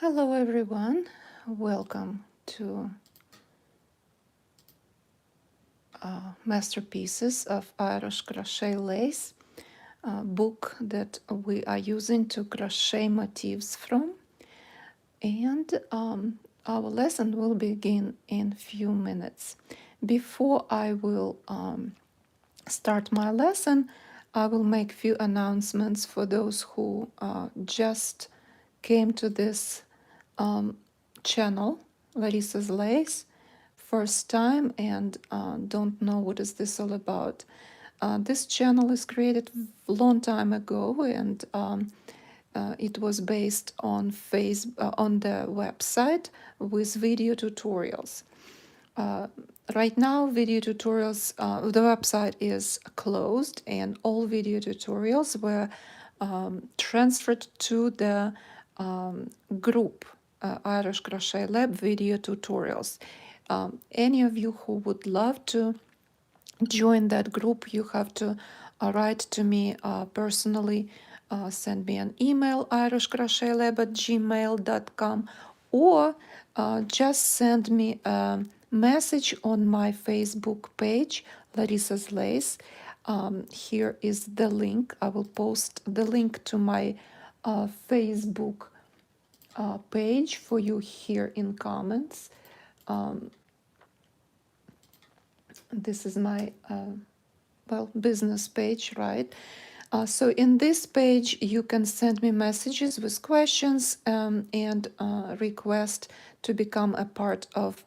Hello everyone, welcome to Masterpieces of Irish Crochet Lace, a book that we are using to crochet motifs from. And our lesson will begin in few minutes. Before I will start my lesson, I will make few announcements for those who just came to this channel, Larissa's Lace, first time and don't know what is this all about. This channel is created a long time ago, and it was based on on the website with video tutorials. Right now, video tutorials, the website is closed, and all video tutorials were transferred to the group, Irish Crochet Lab video tutorials. Any of you who would love to join that group, you have to write to me personally, send me an email, irishcrochetlab@gmail.com, or just send me a message on my Facebook page, Larissa's Lace. Here is the link. I will post the link to my Facebook page for you here in comments. This is my business page, right? So in this page, you can send me messages with questions and request to become a part of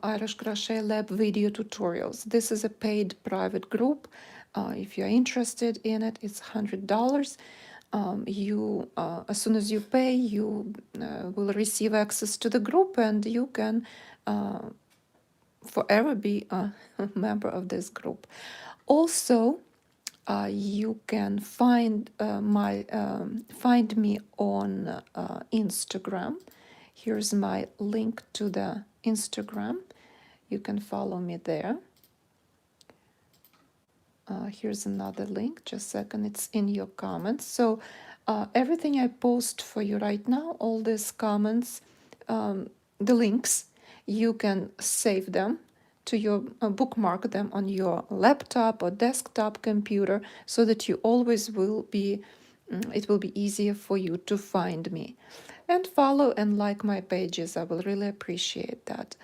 Irish Crochet Lab video tutorials. This is a paid private group. If you're interested in it, it's $100. You, as soon as you pay, you will receive access to the group, and you can forever be a member of this group. Also, you can find find me on Instagram. Here's my link to the Instagram. You can follow me there. Here's another link. Just a second. It's in your comments. So everything I post for you right now, all these comments, the links, you can save them to your bookmark them on your laptop or desktop computer, so that you always will be it will be easier for you to find me. And follow and like my pages. I will really appreciate that.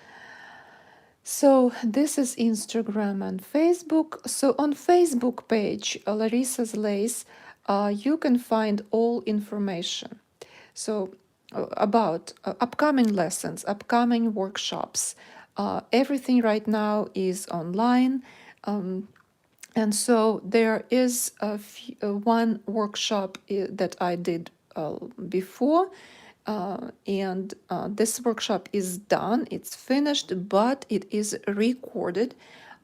So this is Instagram and Facebook. So on Facebook page, Larissa's Lace, you can find all information. So about upcoming lessons, upcoming workshops. Everything right now is online. And so there is one workshop that I did before, and this workshop is done, it's finished, but it is recorded,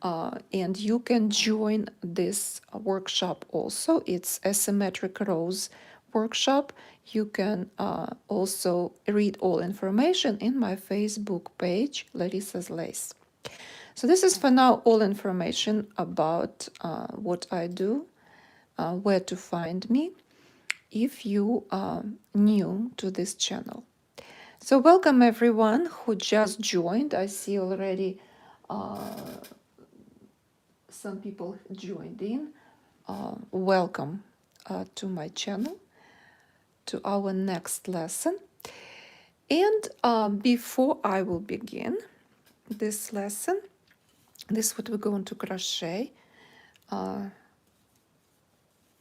and you can join this workshop also. It's asymmetric rows workshop. You can also read all information in my Facebook page, Larissa's Lace. So this is for now all information about what I do, where to find me, if you are new to this channel. So welcome everyone who just joined. I see already some people joined in. Welcome to my channel, to our next lesson. And before I will begin this lesson, this is what we're going to crochet,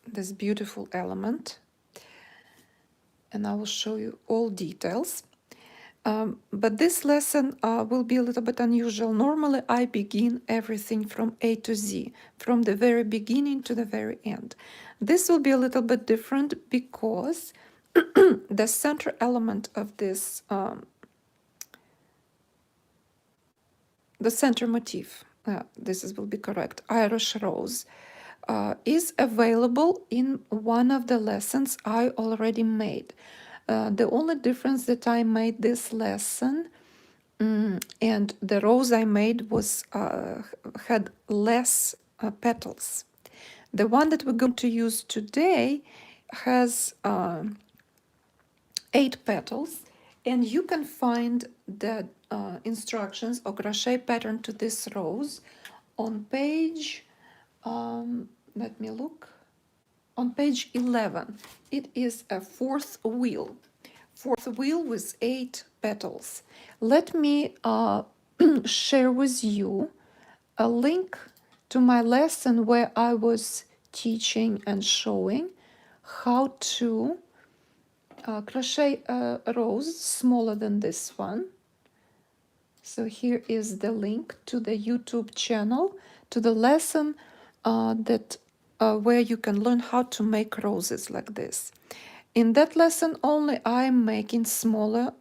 this beautiful element, and I will show you all details. But this lesson will be a little bit unusual. Normally, I begin everything from A to Z, from the very beginning to the very end. This will be a little bit different because the center element of this, the center motif, will be correct, Irish Rose, is available in one of the lessons I already made. The only difference that I made this lesson and the rose I made was had less petals. The one that we're going to use today has 8 petals, And you can find the instructions or crochet pattern to this rose on page, let me look, on page 11. It is a fourth wheel with 8 petals. Let me share with you a link to my lesson where I was teaching and showing how to crochet a rose smaller than this one. So here is the link to the YouTube channel, to the lesson where you can learn how to make roses like this. In that lesson only I'm making smaller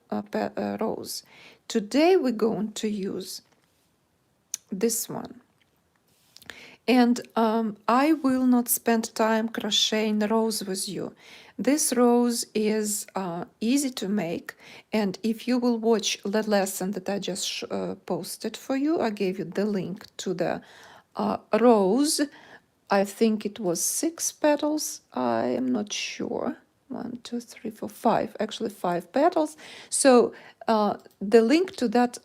rows. Today we're going to use this one. And I will not spend time crocheting the rose with you. This rose is easy to make, and if you will watch the lesson that I just posted for you, I gave you the link to the rose. I think it was 6 petals. I am not sure. 1, 2, 3, 4, 5. Actually, 5 petals. So the link to that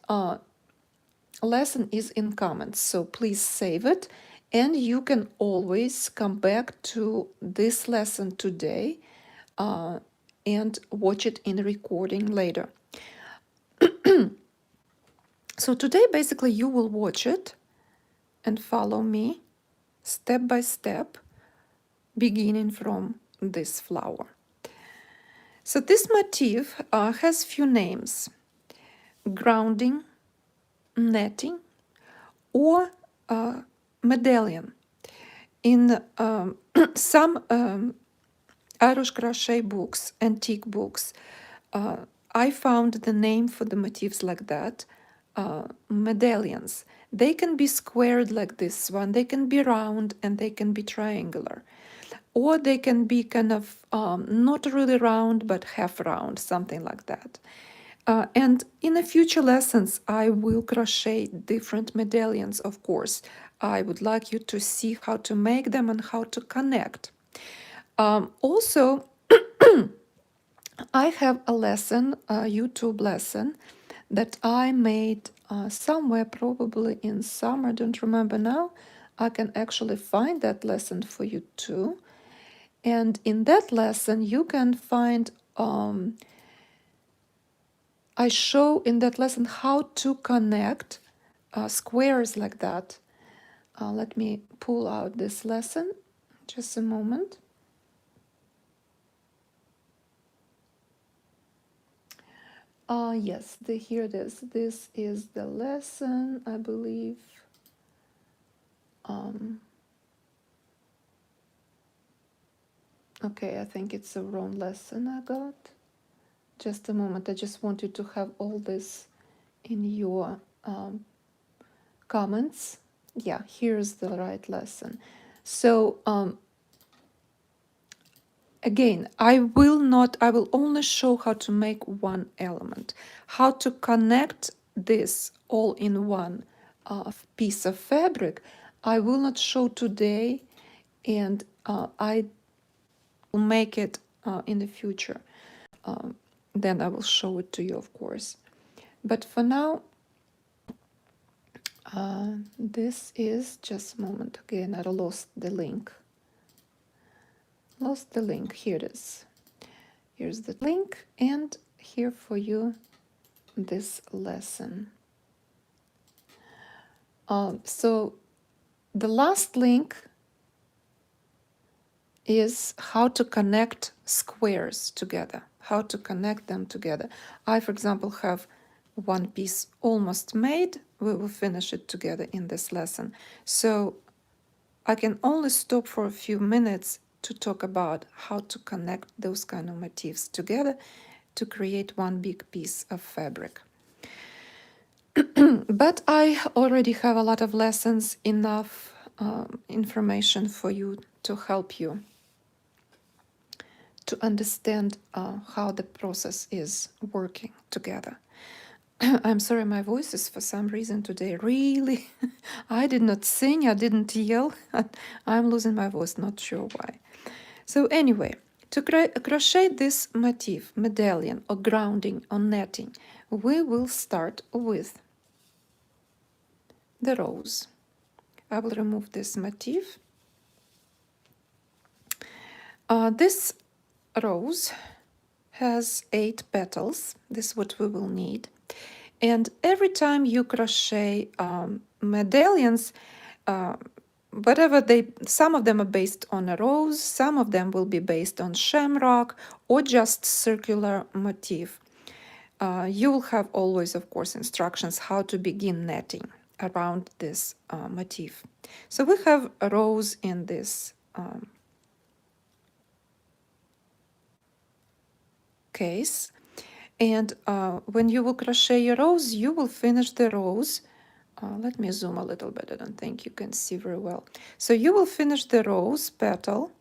lesson is in comments. So please save it, and you can always come back to this lesson today and watch it in recording later. So today, basically, you will watch it and follow me step by step, beginning from this flower. So this motif has few names: grounding, netting, or medallion. In some Irish crochet books, antique books, I found the name for the motifs like that, medallions. They can be squared like this one, they can be round, and they can be triangular. Or they can be kind of not really round, but half round, something like that. And in the future lessons, I will crochet different medallions, of course. I would like you to see how to make them and how to connect. Also, I have a lesson, a YouTube lesson, that I made somewhere, probably in summer, I don't remember now. I can actually find that lesson for you too. And in that lesson, you can find, I show in that lesson how to connect squares like that. Let me pull out this lesson, just a moment. Yes, here it is. This is the lesson, I believe. Okay, I think it's the wrong lesson I got. Just a moment, I just wanted to have all this in your comments. Yeah, here's the right lesson. So again, I will only show how to make one element, how to connect this all in one piece of fabric. I will not show today, and I will make it in the future. Then I will show it to you, of course. But for now, this is just a moment. Again, I lost the link. Here it is. Here's the link, and here for you this lesson. So the last link is how to connect squares together, how to connect them together. I, for example, have one piece almost made. We will finish it together in this lesson. So I can only stop for a few minutes to talk about how to connect those kind of motifs together to create one big piece of fabric. But I already have a lot of lessons, enough information for you to help you to understand how the process is working together. I'm sorry, my voice is for some reason today really, I did not sing, I didn't yell, I'm losing my voice, not sure why. So anyway, To crochet this motif, medallion or grounding or netting, we will start with the rose. I will remove this motif. This rose has 8 petals. This is what we will need. And every time you crochet medallions, whatever some of them are based on a rose, some of them will be based on shamrock or just circular motif. You will have always, of course, instructions how to begin netting around this motif. So we have a rose in this case. And when you will crochet your rose, you will finish the rose. Let me zoom a little bit. I don't think you can see very well. So you will finish the rose petal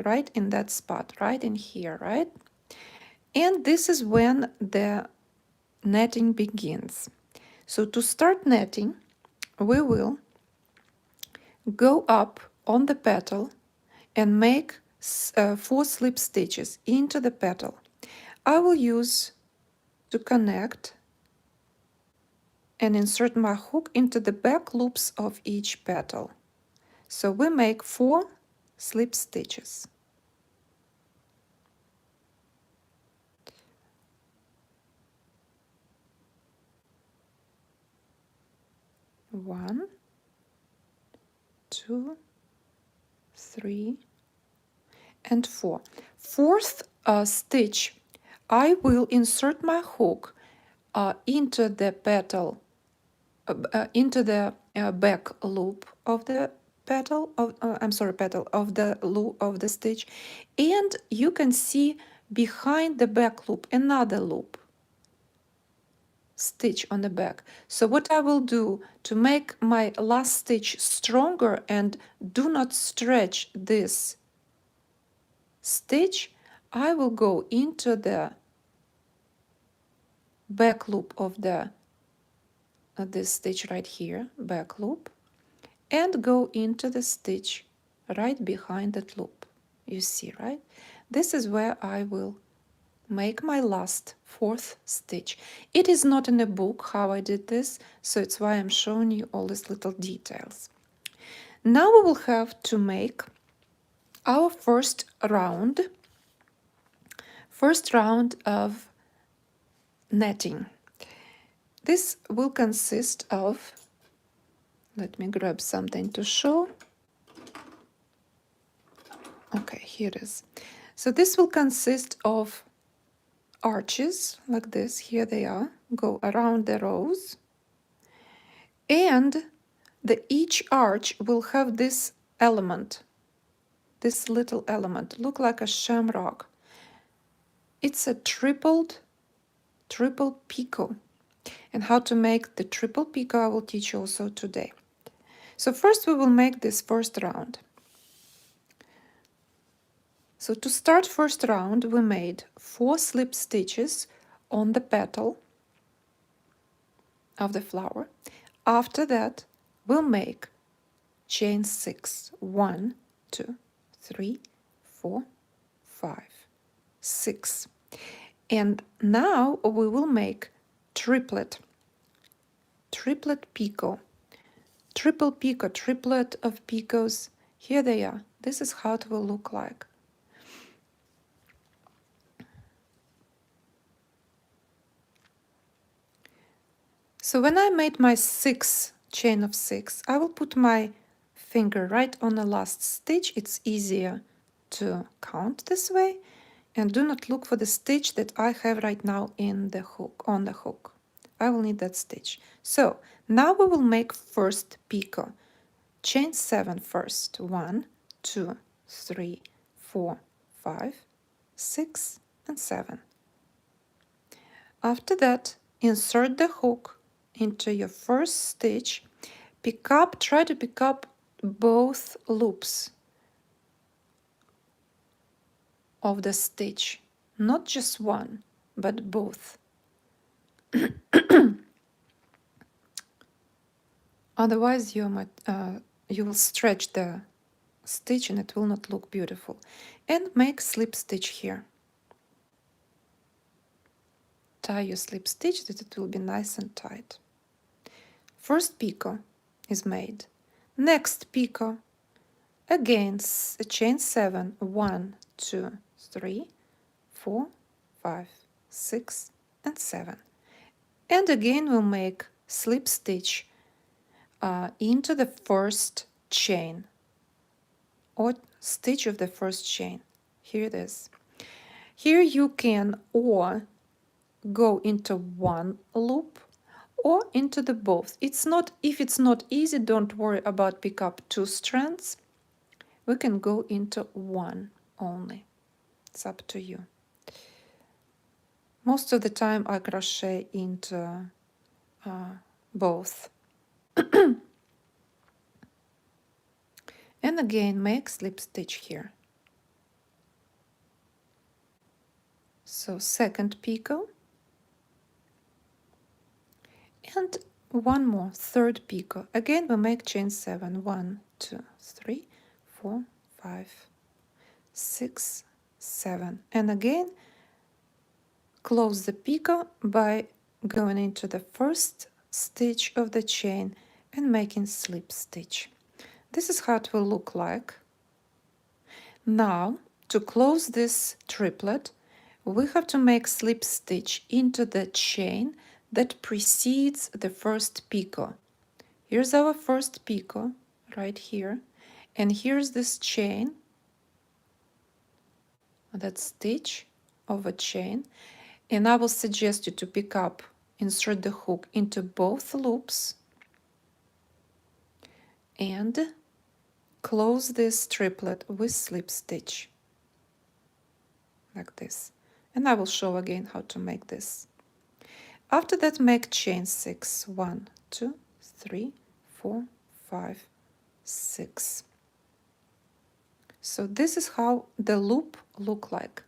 right in that spot, right in here, right? And this is when the netting begins. So to start netting, we will go up on the petal and make 4 slip stitches into the petal. I will use to connect and insert my hook into the back loops of each petal. So we make 4 slip stitches. 1, 2, 3, and 4. Fourth stitch, I will insert my hook into the petal, into the back loop of the petal of petal of the loop of the stitch, and you can see behind the back loop another loop stitch on the back. So what I will do to make my last stitch stronger and do not stretch this stitch, I will go into the back loop of the this stitch right here, back loop, and go into the stitch right behind that loop. You see, right? This is where I will make my last 4th stitch. It is not in a book how I did this, so it's why I'm showing you all these little details. Now we will have to make our first round of netting. This will consist of, let me grab something to show. Okay, here it is. So this will consist of arches like this. Here they are, go around the rose, and each arch will have this element, this little element, look like a shamrock. It's a triple picot, and how to make the triple picot I will teach you also today. So first we will make this first round. So to start first round, we made 4 slip stitches on the petal of the flower. After that, we'll make chain 6. 1, 2, 3, 4, 5, 6. And now we will make triplet picot, triple picot, triplet of picots. Here they are. This is how it will look like. So when I made my 6 chain of 6, I will put my finger right on the last stitch. It's easier to count this way, and do not look for the stitch that I have right now in the hook, on the hook. I will need that stitch. So now we will make first picot. Chain 7 first. 1, 2, 3, 4, 5, 6, and 7. After that, insert the hook into your first stitch, try to pick up both loops of the stitch, not just one, but both. Otherwise you will stretch the stitch and it will not look beautiful. And make slip stitch here. Tie your slip stitch that it will be nice and tight. First picot is made. Next picot, again chain 7, 1, 2, 3, 4, 5, 6, and 7. And again we'll make slip stitch into the first chain or stitch of the first chain. Here it is. Here you can or go into one loop or into the both. It's not, if it's not easy, don't worry about pick up 2 strands. We can go into one only. It's up to you. Most of the time I crochet into both. And again make slip stitch here. So second picot and one more, third picot. Again we make chain 7, 1, 2, 3, 4, 5, 6, 7, and again close the picot by going into the first stitch of the chain and making slip stitch. This is how it will look like. Now to close this triplet we have to make slip stitch into the chain that precedes the first picot. Here's our first picot right here, and here's this chain, that stitch of a chain, and I will suggest you to pick up, insert the hook into both loops and close this triplet with slip stitch like this. And I will show again how to make this. After that make chain 6, 1, 2, 3, 4, 5, 6. So this is how the loop look like.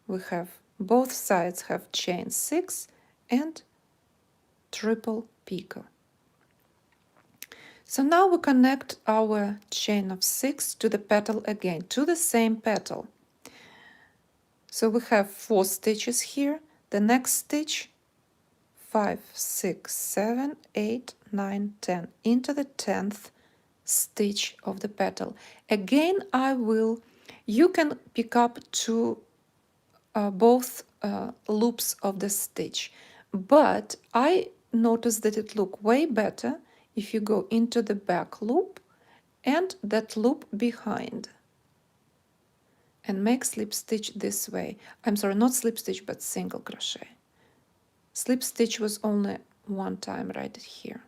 We have both sides have chain 6 and triple picot. So now we connect our chain of 6 to the petal again, to the same petal. So we have 4 stitches here. The next stitch 5, 6, 7, 8, 9, 10 into the 10th stitch of the petal. Again you can pick up both loops of the stitch, but I noticed that it look way better if you go into the back loop and that loop behind and make slip stitch this way. I'm sorry, not slip stitch but single crochet. Slip stitch was only one time right here.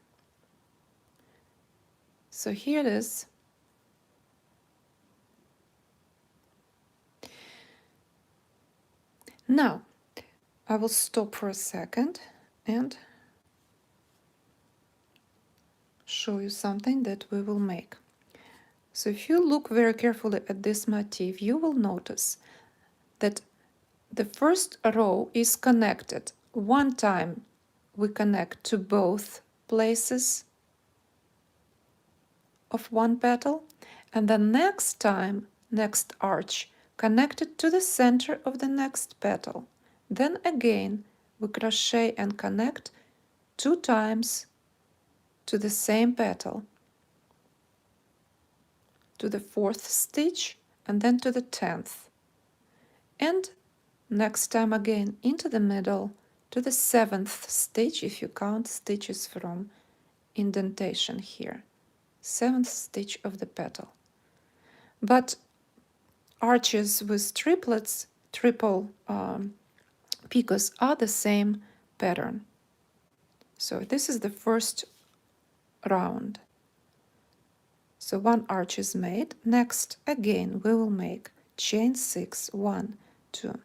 So here it is. Now I will stop for a second and show you something that we will make. So if you look very carefully at this motif, you will notice that the first row is connected. One time we connect to both places of one petal, and the next time, next arch, connected to the center of the next petal. Then again we crochet and connect 2 times to the same petal, to the 4th stitch and then to the 10th, and next time again into the middle to the 7th stitch if you count stitches from indentation here, 7th stitch of the petal. But arches with triplets, triple picots are the same pattern. So this is the first round. So one arch is made. Next again we will make chain 6, 1, 2,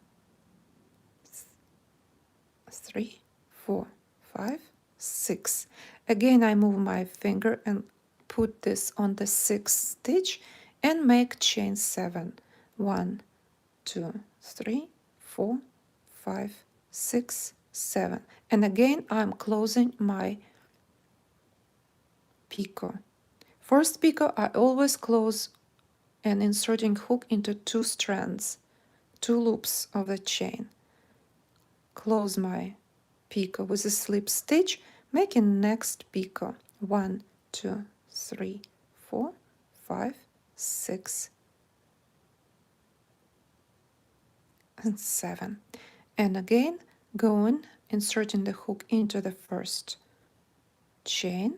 3, 4, 5, 6. Again I move my finger and put this on the 6th stitch and make chain 7, 1, 2, 3, 4, 5, 6, 7. And again I'm closing my picot. First picot I always close and inserting hook into 2 strands, 2 loops of the chain. Close my picot with a slip stitch, making next picot 1, 2, 3, 4, 5, 6, and 7. And again, going, inserting the hook into the first chain,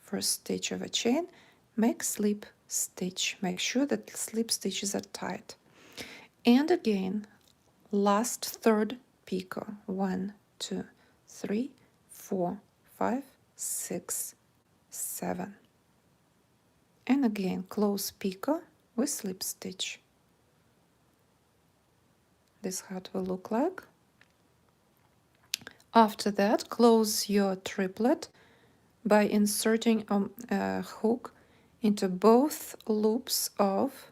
first stitch of a chain, make slip stitch. Make sure that slip stitches are tight. And again, last third picot 1, 2, 3, 4, 5, 6, 7. And again, close picot with slip stitch. This is how it will look like. After that, close your triplet by inserting a hook into both loops of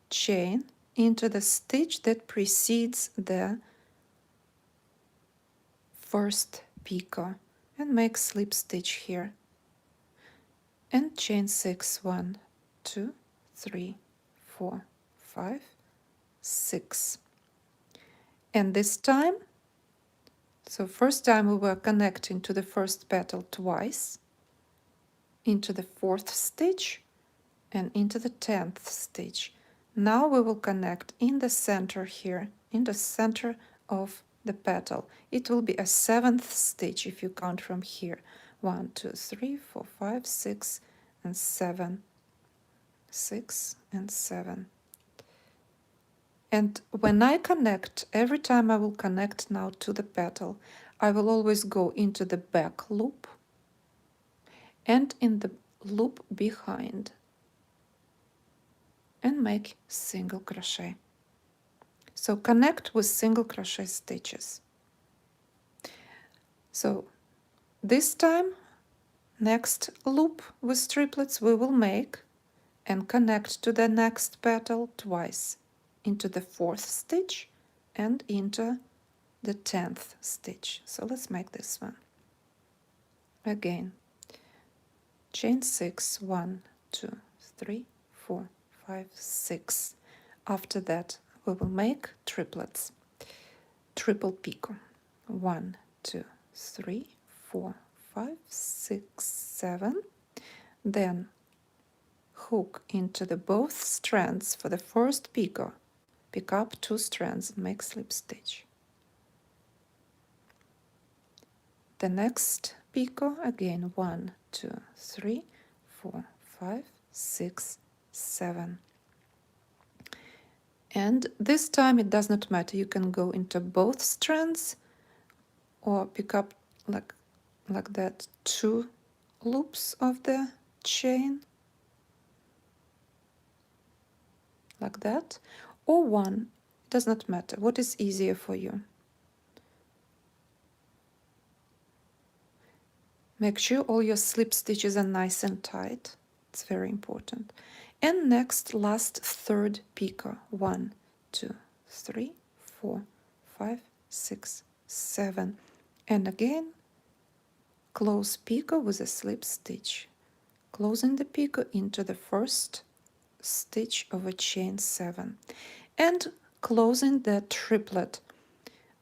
chain into the stitch that precedes the first picot, and make slip stitch here. And chain 6, 1, 2, 3, 4, 5, 6. And this time, so first time we were connecting to the first petal twice, into the 4th stitch and into the 10th stitch. Now we will connect in the center here, in the center of the petal. It will be a 7th stitch if you count from here. 1, 2, 3, 4, 5, 6, and 7. 6 and 7. And when I connect, every time I will connect now to the petal, I will always go into the back loop and in the loop behind and make single crochet. So connect with single crochet stitches. So this time, next loop with triplets we will make and connect to the next petal twice, into the 4th stitch and into the 10th stitch. So let's make this one. Again, chain 6, 1, 2, 3, 4, 5, 6. After that, we will make triplets. Triple picot. 1, 2, 3, 4, 5, 6, 7. Then hook into the both strands for the first picot. Pick up 2 strands and make slip stitch. The next picot, again 1, 2, 3, 4, 5, 6, 7. And this time it does not matter. You can go into both strands or pick up like that 2 loops of the chain, like that, or 1. It does not matter. What is easier for you? Make sure all your slip stitches are nice and tight. It's very important. And next, last third picot. 1, 2, 3, 4, 5, 6, 7. And again, close picot with a slip stitch. Closing the picot into the first stitch of a chain 7. And closing the triplet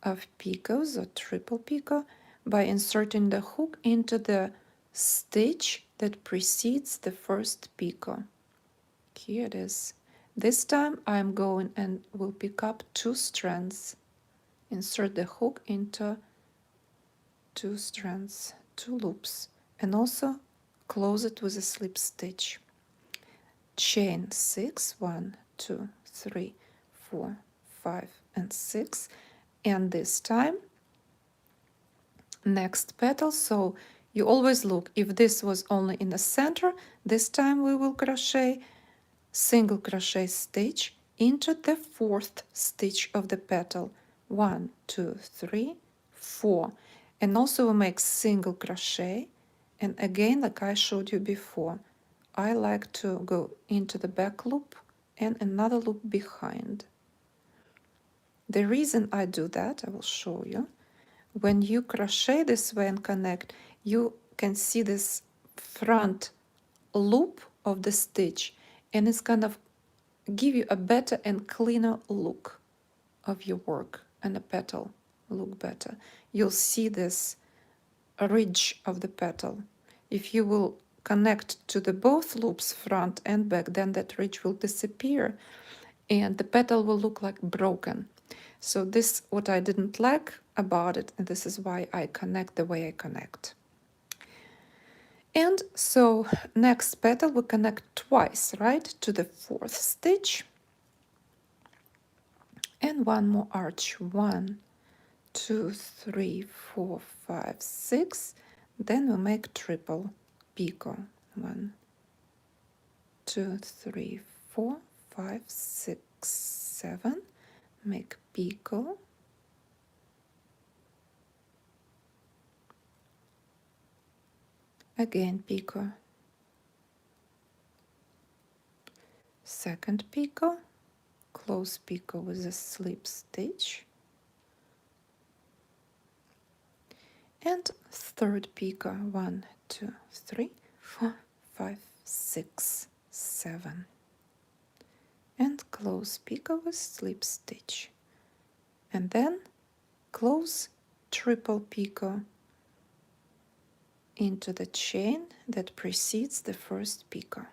of picots or triple picot by inserting the hook into the stitch that precedes the first picot. Here it is. This time I'm going and will pick up 2 strands. Insert the hook into 2 strands, 2 loops, and also close it with a slip stitch. Chain 6, 1, 2, 3, 4, 5, and 6. And this time, next petal, so you always look, if this was only in the center, this time we will crochet single crochet stitch into the 4th stitch of the petal. 1, 2, 3, 4. And also we make single crochet, and again, like I showed you before, I like to go into the back loop and another loop behind. The reason I do that, I will show you. When you crochet this way and connect, you can see this front loop of the stitch, and it's kind of give you a better and cleaner look of your work, and the petal look better. You'll see this ridge of the petal. If you will connect to the both loops, front and back, then that ridge will disappear and the petal will look like broken. So this what I didn't like about it, and this is why I connect the way I connect. And so next petal we connect twice, right, to the fourth stitch, and one more arch, 1, 2, 3, 4, 5, 6. Then we make triple picot, 1, 2, 3, 4, 5, 6, 7. Make picot, again picot, second picot, close picot with a slip stitch, and third picot, 1, 2, 3, 4, 5, 6, 7, and close picot with slip stitch, and then close triple picot into the chain that precedes the first picot.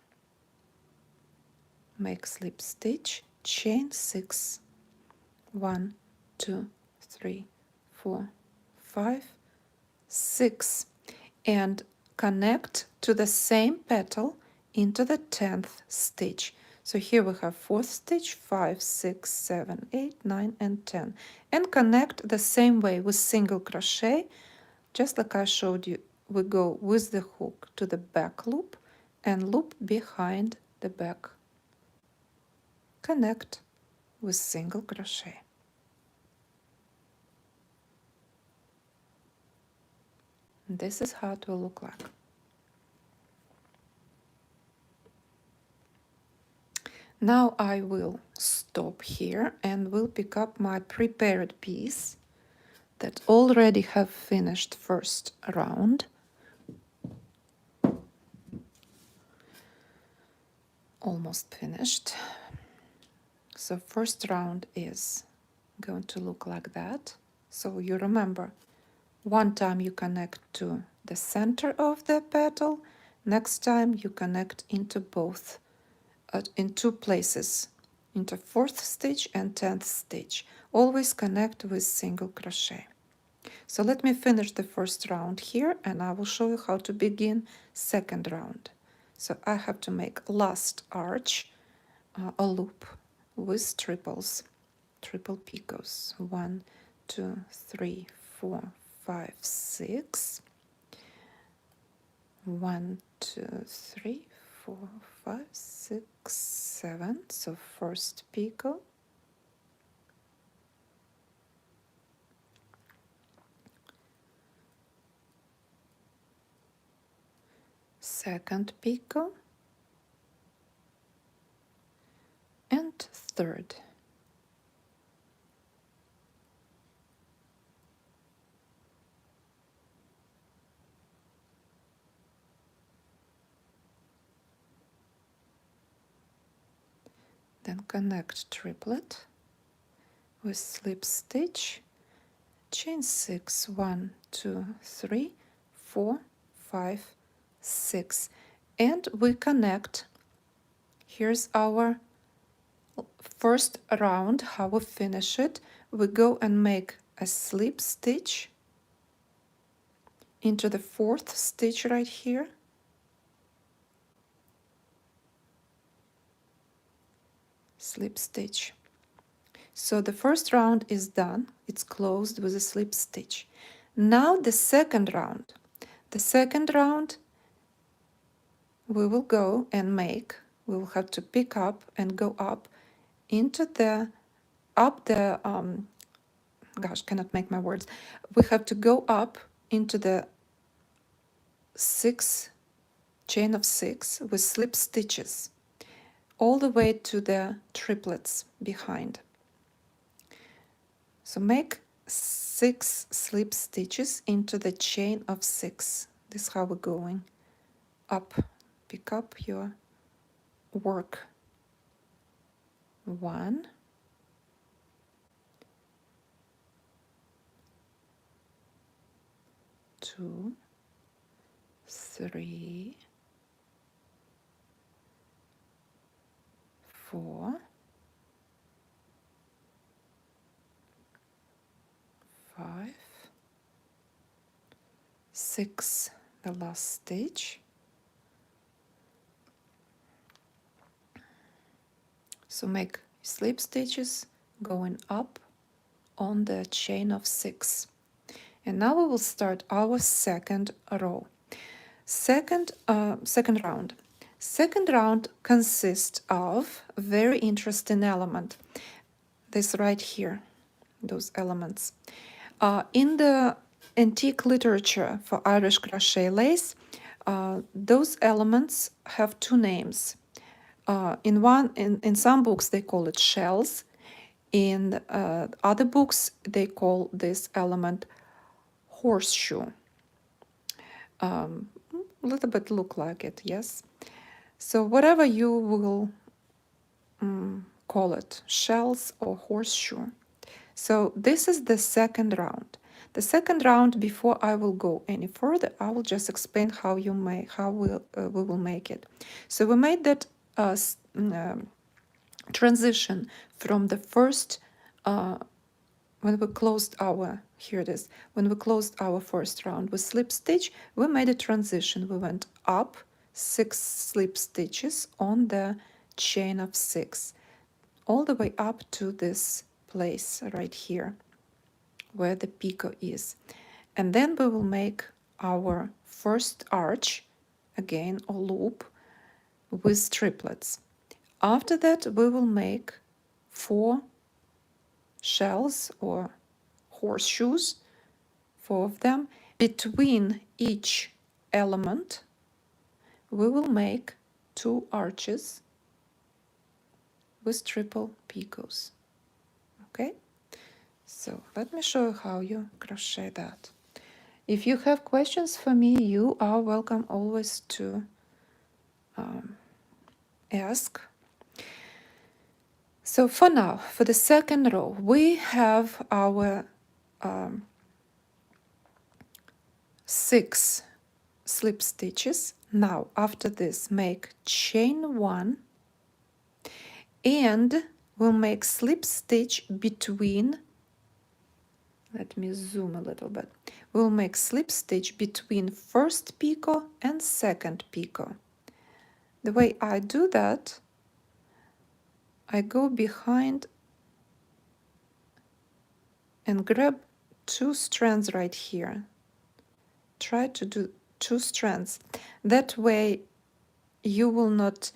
Make slip stitch, chain 6, 1, 2, 3, 4, 5, 6, and connect to the same petal into the 10th stitch. So here we have 4th stitch, 5, 6, 7, 8, 9, and 10, and connect the same way with single crochet, just like I showed you. We go with the hook to the back loop and loop behind the back. Connect with single crochet. This is how it will look like. Now I will stop here and will pick up my prepared piece that already have finished first round. Almost finished. So first round is going to look like that. So you remember, one time you connect to the center of the petal, next time you connect into both, in two places, into 4th stitch and 10th stitch. Always connect with single crochet. So let me finish the first round here and I will show you how to begin second round. So I have to make last arch a loop with triples, triple picots, 1, 2, 3, 4, 5, 6, 1, 2, 3, 4, 5, 6, 7. So first picot, second picot, and third. Then connect triplet with slip stitch, chain 6, 1, 2, 3, 4, 5, 6, and we connect. Here's our first round, how we finish it. We go and make a slip stitch into the 4th stitch right here, slip stitch. So the first round is done, it's closed with a slip stitch. Now the second round. The second round we will go and make, we will have to pick up and go up into the, gosh, cannot make my words. We have to go up into the 6 chain of 6 with slip stitches all the way to the triplets behind. So make 6 slip stitches into the chain of 6. This is how we're going up. Pick up your work. 1, 2, 3, 4, 5, 6, the last stitch. So make slip stitches going up on the chain of 6. And now we will start our second row. Second round. Second round consists of a very interesting element. This right here, those elements. In the antique literature for Irish crochet lace, those elements have two names. In some books they call it shells. In other books they call this element horseshoe. A little bit look like it, yes. So whatever you will call it, shells or horseshoe. So this is the second round. The second round, before I will go any further, I will just explain how we will make it. So we made that transition from the first when we closed our, here it is, when we closed our first round with slip stitch, we made a transition. We went up 6 slip stitches on the chain of 6, all the way up to this place right here, where the picot is. And then we will make our first arch, again, or loop, with triplets. After that, we will make 4 shells or horseshoes, 4 of them. Between each element, we will make 2 arches with triple picots. Okay, so let me show you how you crochet that. If you have questions for me, you are welcome always to ask. So for now, for the second row, we have our 6 slip stitches. Now, after this, make chain 1 and we'll make slip stitch between, let me zoom a little bit. We'll make slip stitch between first picot and second picot. The way I do that, I go behind and grab 2 strands right here. Try to do 2 strands. That way you will not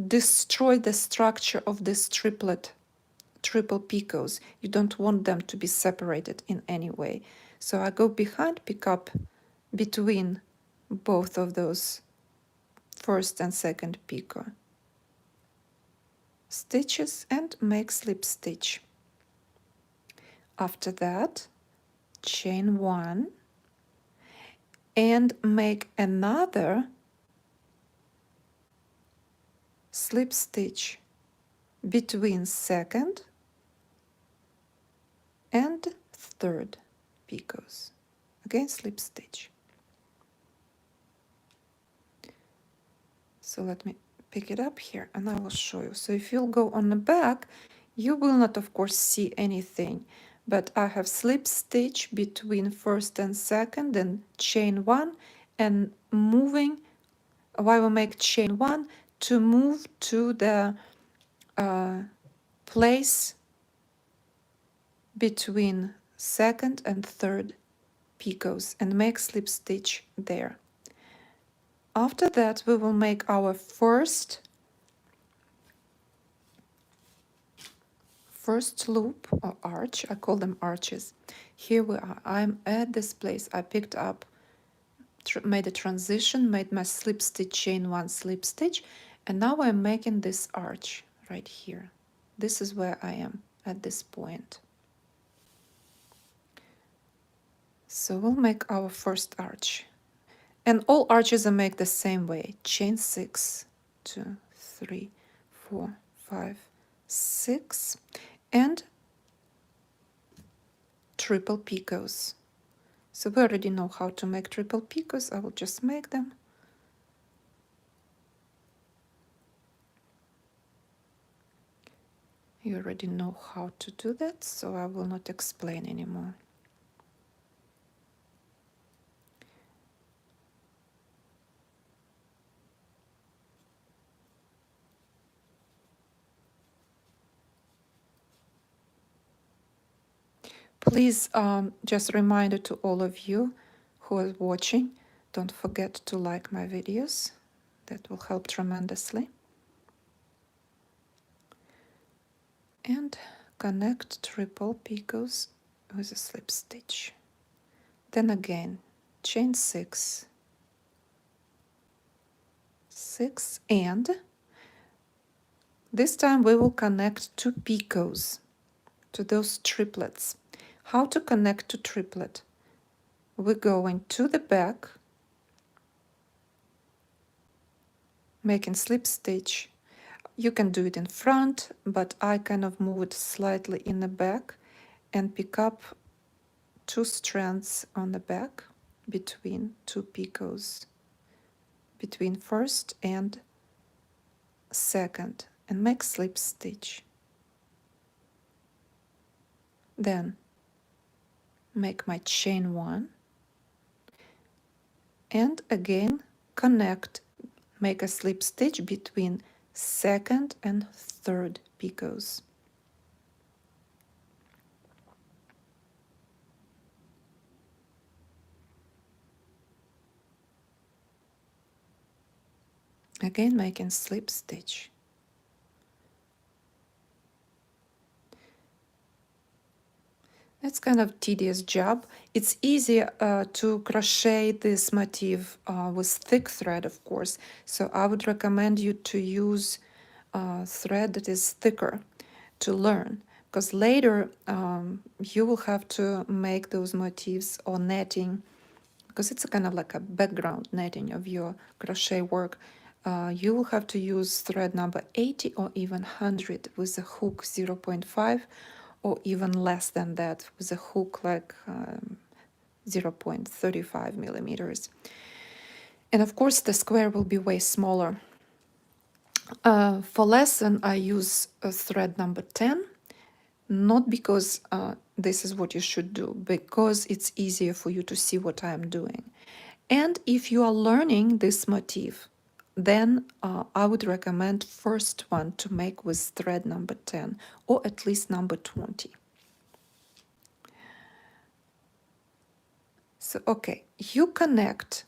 destroy the structure of this triple picots. You don't want them to be separated in any way. So I go behind, pick up between both of those first and second picot stitches and make slip stitch. After that, chain 1 and make another slip stitch between second and third picots. Again, slip stitch. So let me pick it up here and I will show you. So if you'll go on the back, you will not, of course, see anything, but I have slip stitch between first and second and chain 1 and moving, while we make chain 1 to move to the place between second and third picots and make slip stitch there. After that, we will make our first loop or arch. I call them arches. Here we are. I'm at this place. I picked up, made a transition, made my slip stitch, chain 1 slip stitch, and now I'm making this arch right here. This is where I am at this point. So we'll make our first arch. And all arches are made the same way. Chain 6, 2, 3, 4, 5, 6, and triple picots. So we already know how to make triple picots. I will just make them. You already know how to do that, so I will not explain anymore. Please, just a reminder to all of you who are watching, don't forget to like my videos. That will help tremendously. And connect triple picots with a slip stitch. Then again, chain 6, 6, and this time we will connect 2 picots to those triplets. How to connect to triplet? We're going to the back, making slip stitch. You can do it in front, but I kind of move it slightly in the back and pick up 2 strands on the back between 2 picots, between first and second, and make slip stitch. Then make my chain 1 and again connect, make a slip stitch between second and third picots. Again making slip stitch. That's kind of tedious job. It's easier to crochet this motif with thick thread, of course. So I would recommend you to use thread that is thicker to learn, because later you will have to make those motifs or netting, because it's a kind of like a background netting of your crochet work. You will have to use thread number 80 or even 100 with a hook 0.5, or even less than that with a hook like 0.35 millimeters. And of course the square will be way smaller. For lesson I use thread number 10, not because this is what you should do, because it's easier for you to see what I am doing. And if you are learning this motif, then I would recommend first one to make with thread number 10 or at least number 20. So, okay, you connect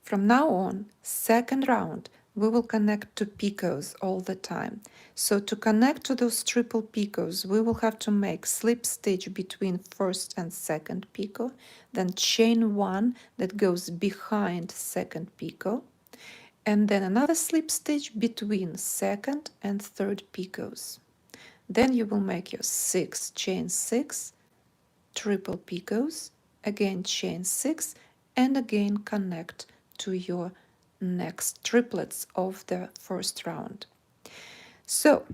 from now on, second round, we will connect to picots all the time. So to connect to those triple picots, we will have to make slip stitch between first and second picot, then chain 1 that goes behind second picot, and then another slip stitch between second and third picots. Then you will make your 6, chain 6, triple picots, again chain 6, and again connect to your next triplets of the first round. So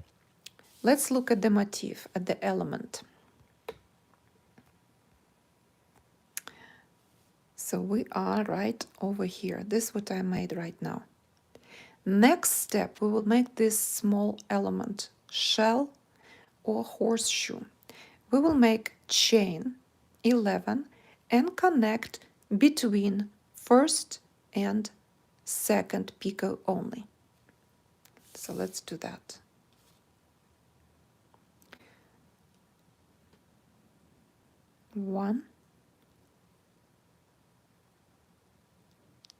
let's look at the motif, at the element. So we are right over here. This is what I made right now. Next step, we will make this small element, shell or horseshoe. We will make chain 11 and connect between first and second picot only. So let's do that. One,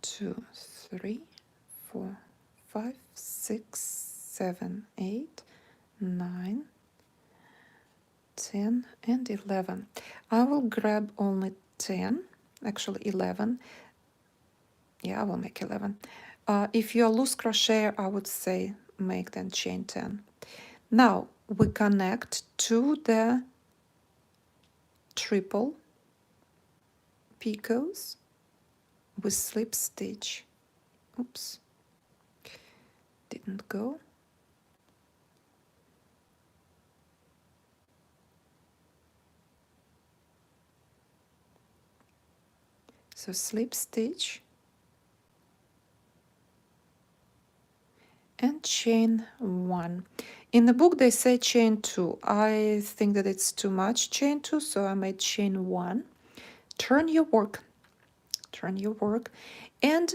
2, 3, 4, 5, 6, 7, 8, 9, 10, and 11. I will grab only 10, actually 11. Yeah, I will make 11. If you're a loose crocheter, I would say make then chain 10. Now we connect to the triple picots with slip stitch. Oops, didn't go. So slip stitch and chain 1. In the book they say chain 2. I think that it's too much chain 2, so I made chain 1. Turn your work, and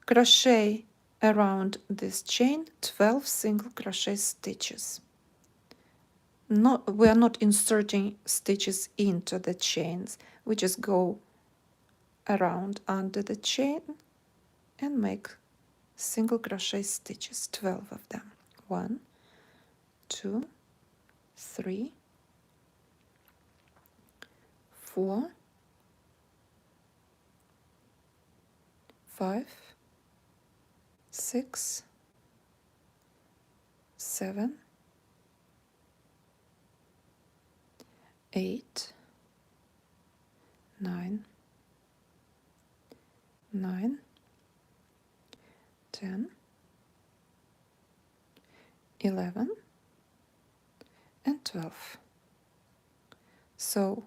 crochet around this chain 12 single crochet stitches. We are not inserting stitches into the chains. We just go around under the chain and make single crochet stitches, 12 of them. 1, 2, 3, 4, 5, 6, 7, 8, 9, 10, 11, and 12. So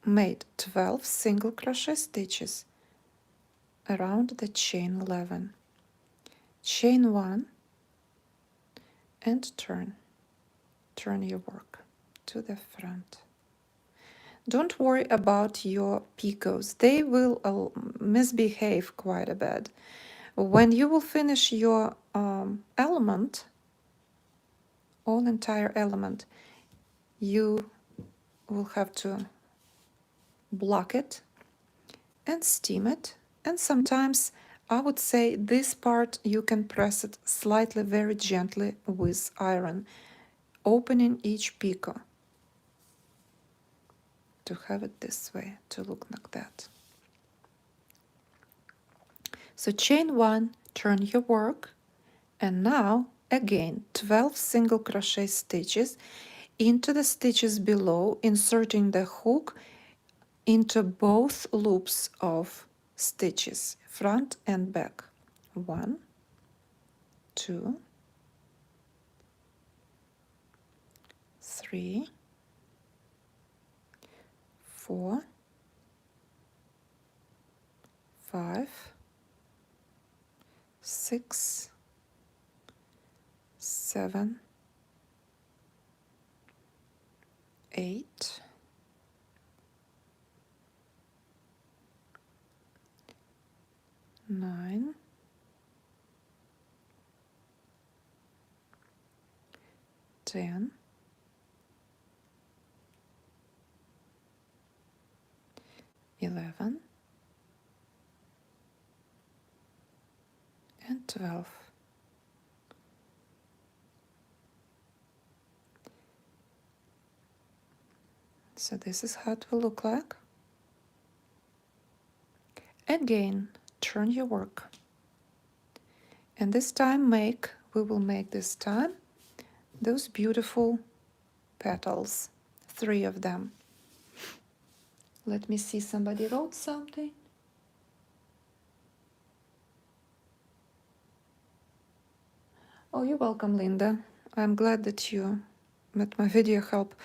made 12 single crochet stitches around the chain 11. Chain 1 and turn your work to the front. Don't worry about your picots. They will misbehave quite a bit. When you will finish your element, all entire element, you will have to block it and steam it. And sometimes I would say this part you can press it slightly, very gently with iron, opening each picot to have it this way, to look like that. So chain 1, turn your work, and now again 12 single crochet stitches into the stitches below, inserting the hook into both loops of stitches, front and back. 1, 2, 3, 4, 5, 6, 7, 8, 9, 10, 11, and 12. So this is how it will look like. Again, turn your work. And this time we will make this time those beautiful petals, 3 of them. Let me see, somebody wrote something. Oh, you're welcome, Linda. I'm glad that my video helped.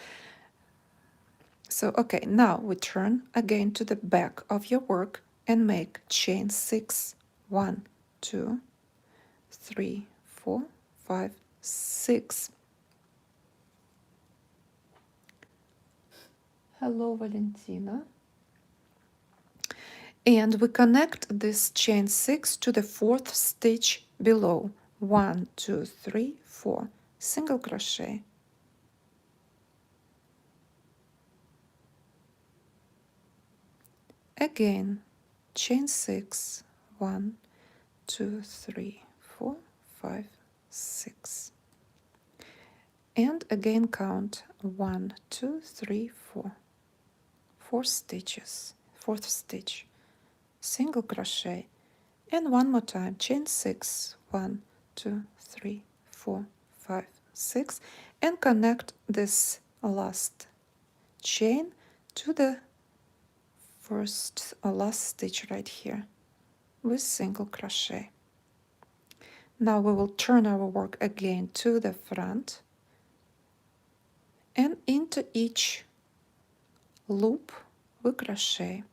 So, okay, now we turn again to the back of your work and make chain 6. 1, 2, 3, 4, 5, 6. Hello, Valentina. And we connect this chain 6 to the 4th stitch below. 1, 2, 3, 4. Single crochet. Again, chain 6. 1, 2, 3, 4, 5, 6. And again count 1, 2, 3, 4. 4 stitches. 4th stitch. Single crochet. And one more time, chain 6. 1, 2, 3, 4, 5, 6. And connect this last chain to the first or last stitch right here with single crochet. Now we will turn our work again to the front, and into each loop we crochet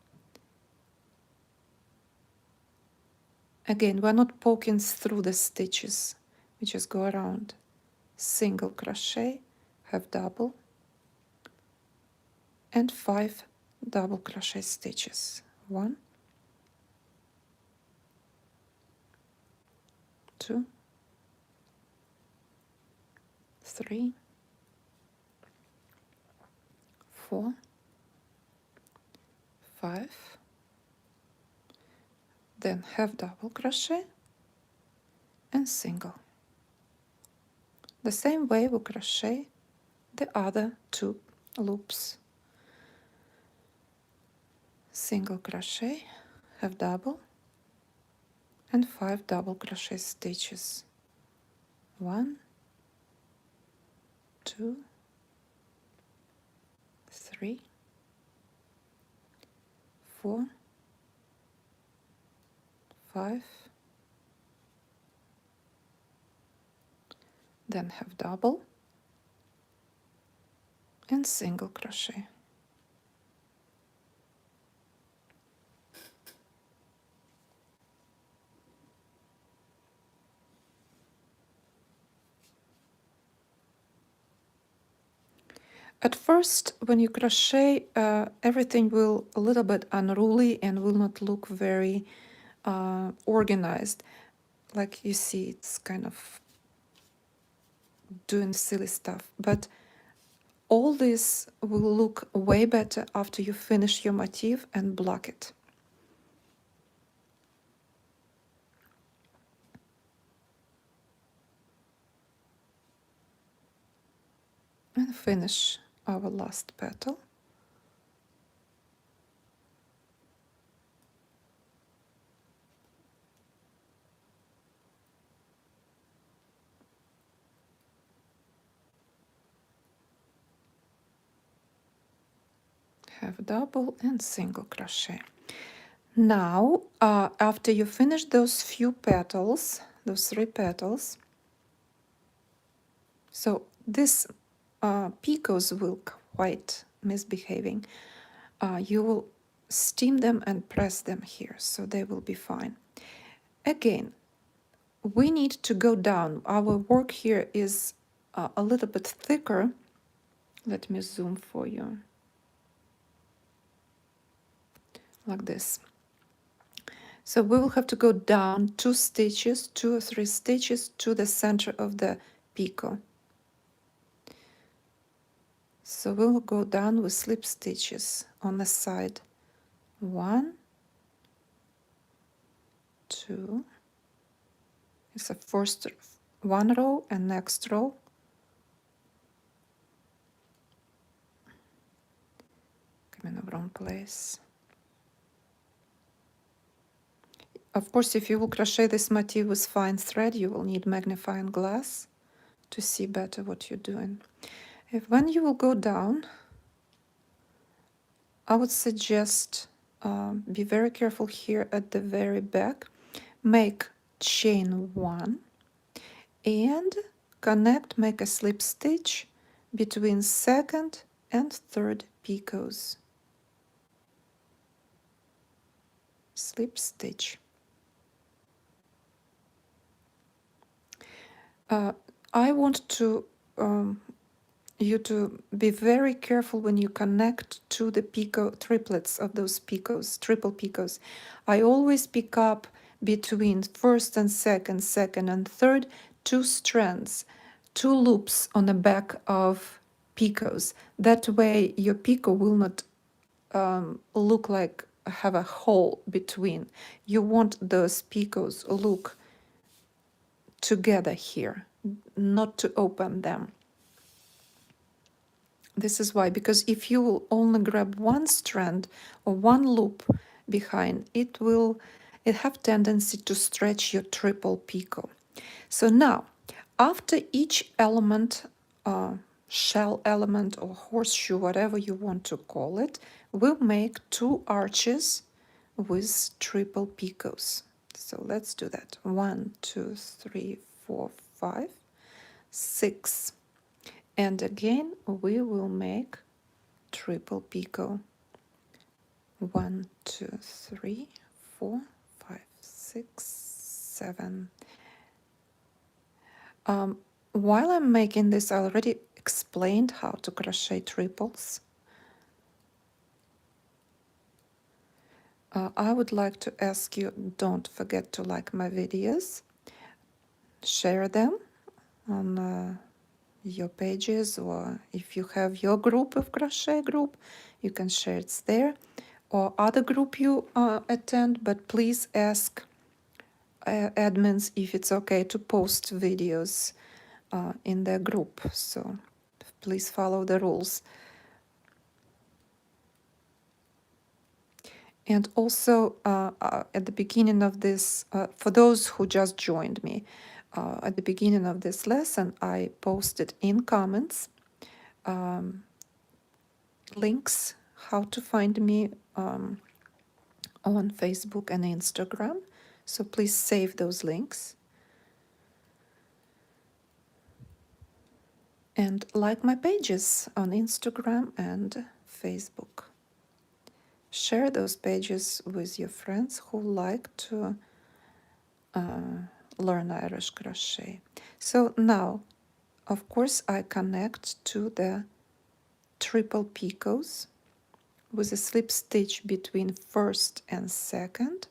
Again, we're not poking through the stitches, we just go around. Single crochet, half double, and 5 double crochet stitches. 1, 2, 3, 4, 5, then half double crochet and single. The same way we crochet the other 2 loops. Single crochet, half double, and 5 double crochet stitches. 1, 2, 3, 4, 5, then half double and single crochet. At first, when you crochet, everything will a little bit unruly and will not look very organized. Like you see, it's kind of doing silly stuff. But all this will look way better after you finish your motif and block it. And finish our last petal. Half double and single crochet. Now, after you finish those few petals, those 3 petals, so this picots will quite misbehaving. You will steam them and press them here, so they will be fine. Again, we need to go down. Our work here is a little bit thicker. Let me zoom for you. Like this. So we will have to go down 2 stitches, 2 or 3 stitches to the center of the picot. So we'll go down with slip stitches on the side. 1, 2. It's a first 1 row and next row. Come in the wrong place. Of course, if you will crochet this motif with fine thread, you will need magnifying glass to see better what you're doing. When you will go down, I would suggest be very careful here at the very back. Make chain 1 and connect, make a slip stitch between second and third picots. Slip stitch. I want to you to be very careful when you connect to the picot triplets of those picots, triple picots. I always pick up between first and second, second and third, 2 strands, 2 loops on the back of picots. That way your picot will not look like have a hole between. You want those picots look together here, not to open them. This is why, because if you will only grab 1 strand or 1 loop behind, it have tendency to stretch your triple picot. So now, after each element, shell element or horseshoe, whatever you want to call it, we'll make 2 arches with triple picots. So let's do that. 1, 2, 3, 4, 5, 6. And again, we will make triple picot. 1, 2, 3, 4, 5, 6, 7. While I'm making this, I already explained how to crochet triples. I would like to ask you, don't forget to like my videos, share them on your pages, or if you have your group of crochet group, you can share it there, or other group you attend, but please ask admins if it's okay to post videos in their group, so please follow the rules. And also at the beginning of this, for those who just joined me, at the beginning of this lesson, I posted in comments links how to find me on Facebook and Instagram. So please save those links. And like my pages on Instagram and Facebook. Share those pages with your friends who like to learn Irish crochet. So now, of course, I connect to the triple picots with a slip stitch between first and second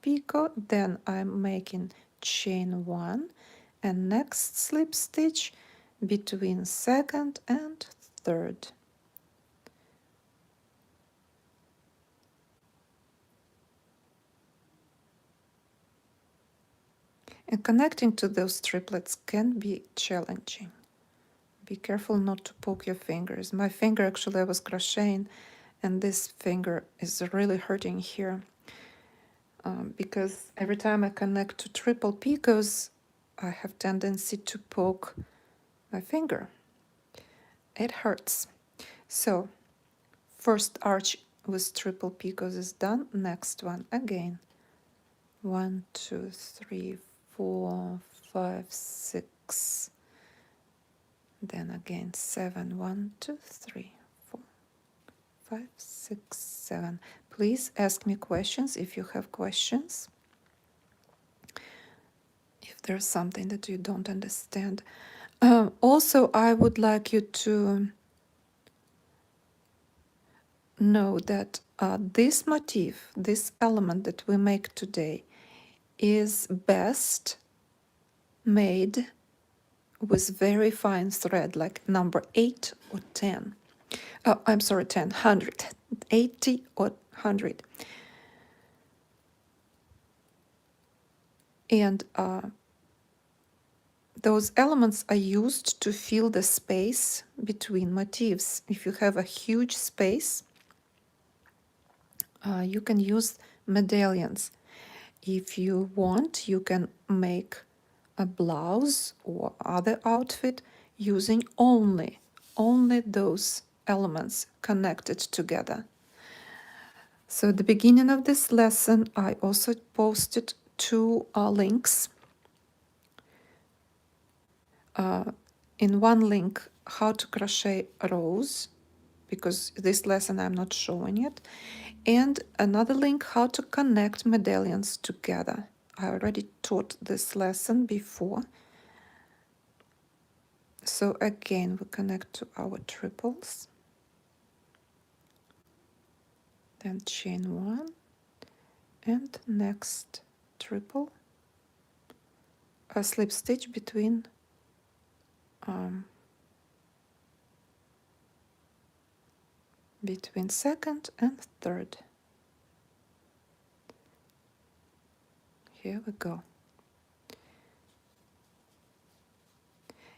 picot. Then I'm making chain 1 and next slip stitch between second and third. And connecting to those triplets can be challenging. Be careful not to poke your fingers. My finger, actually, I was crocheting, and this finger is really hurting here because every time I connect to triple picots, I have tendency to poke my finger. It hurts. So, first arch with triple picots is done. Next one again. 1, 2, 3, 4, 5, 6. Then again 7. 1, 2, 3, 4, 5, 6, 7. Please ask me questions if you have questions. If there's something that you don't understand. Also, I would like you to know that this motif, this element that we make today, is best made with very fine thread, like number 8 or 10. I'm sorry, 10, 100, 80 or 100. And those elements are used to fill the space between motifs. If you have a huge space, you can use medallions. If you want, you can make a blouse or other outfit using only those elements connected together. So at the beginning of this lesson, I also posted 2 links. In one link, how to crochet a rose, because this lesson I'm not showing it, and another link, how to connect medallions together. I already taught this lesson before. So again, we connect to our triples, then chain 1, and next triple, a slip stitch between second and third. Here we go.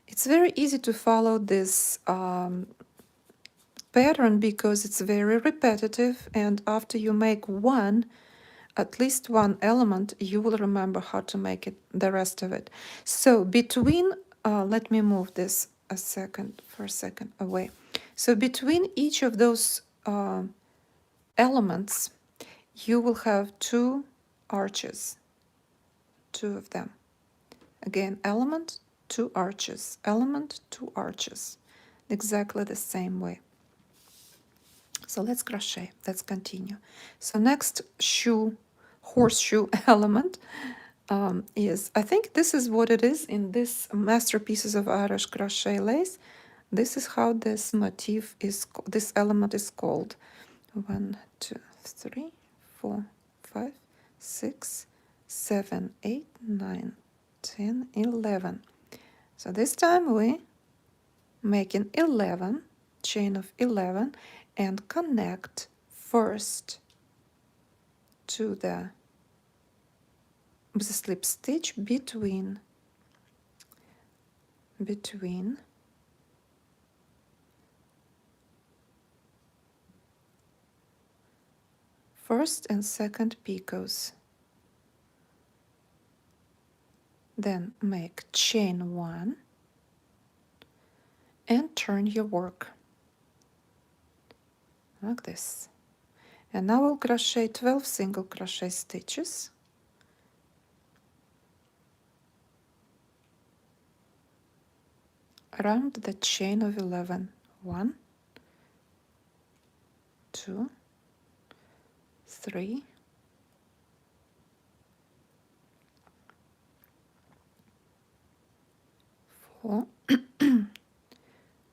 It's very easy to follow this pattern because it's very repetitive, and after you make at least one element, you will remember how to make it, the rest of it. So between, let me move this for a second away. So between each of those elements, you will have 2 arches, 2 of them. Again, element, 2 arches, element, 2 arches, exactly the same way. So let's continue. So next horseshoe element, is, I think this is what it is in this masterpieces of Irish crochet lace. This is how this motif is, this element is called. 1, 2, 3, 4, 5, 6, 7, 8, 9, 10, 11. So this time we making 11, chain of 11, and connect first to the slip stitch between first and second picots. Then make chain 1 and turn your work like this. And now we'll crochet 12 single crochet stitches. Around the chain of 11. 1, 2, 3, 4,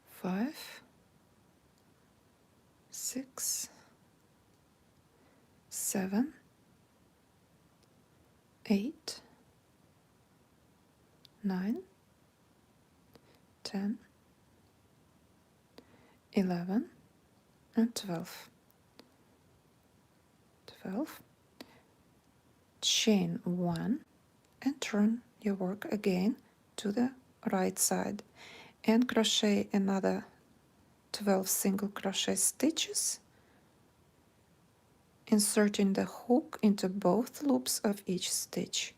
5, 6, 7, 8, 9, 10, 11, and 12. 12. Chain 1 and turn your work again to the right side and crochet another 12 single crochet stitches, inserting the hook into both loops of each stitch.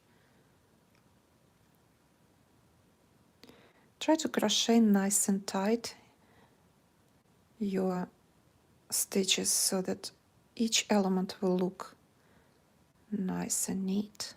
Try to crochet nice and tight your stitches so that each element will look nice and neat.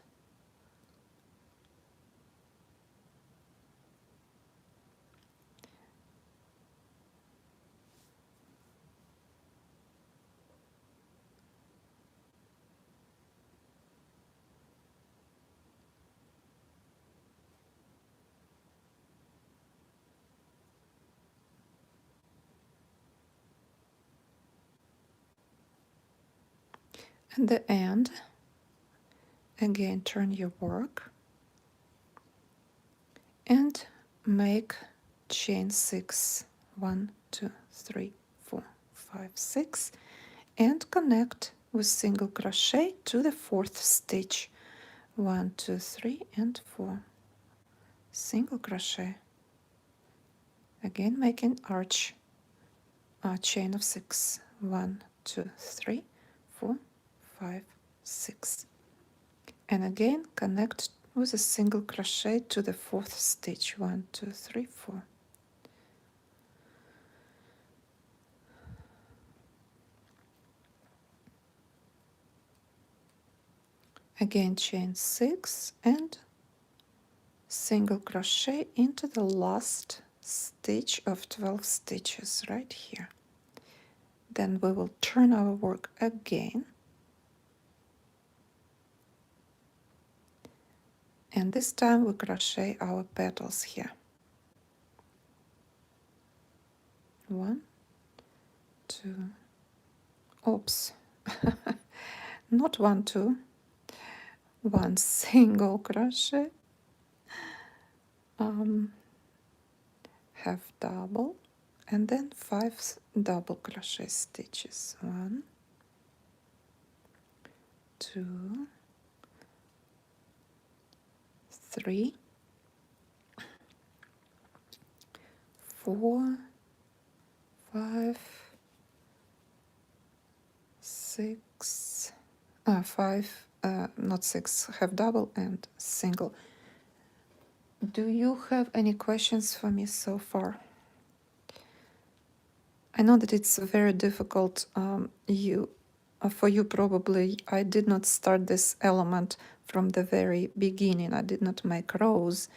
At the end, again turn your work and make chain 6. 1, 2, 3, 4, 5, 6, and connect with single crochet to the 4th stitch. 1, 2, 3, and 4. Single crochet. Again making arch, chain of 6. 1, 2, 3, 4, 5, 6. And again connect with a single crochet to the 4th stitch. 1, 2, 3, 4. Again chain 6 and single crochet into the last stitch of 12 stitches right here. Then we will turn our work again, and this time we crochet our petals here. 1, 2, oops, not 1, 2, 1 single crochet, half double, and then 5 double crochet stitches. 1, 2, 3, 4, 5, 6, 5, not 6, half double and single. Do you have any questions for me so far? I know that it's very difficult for you probably. I did not start this element from the very beginning. I did not make rows,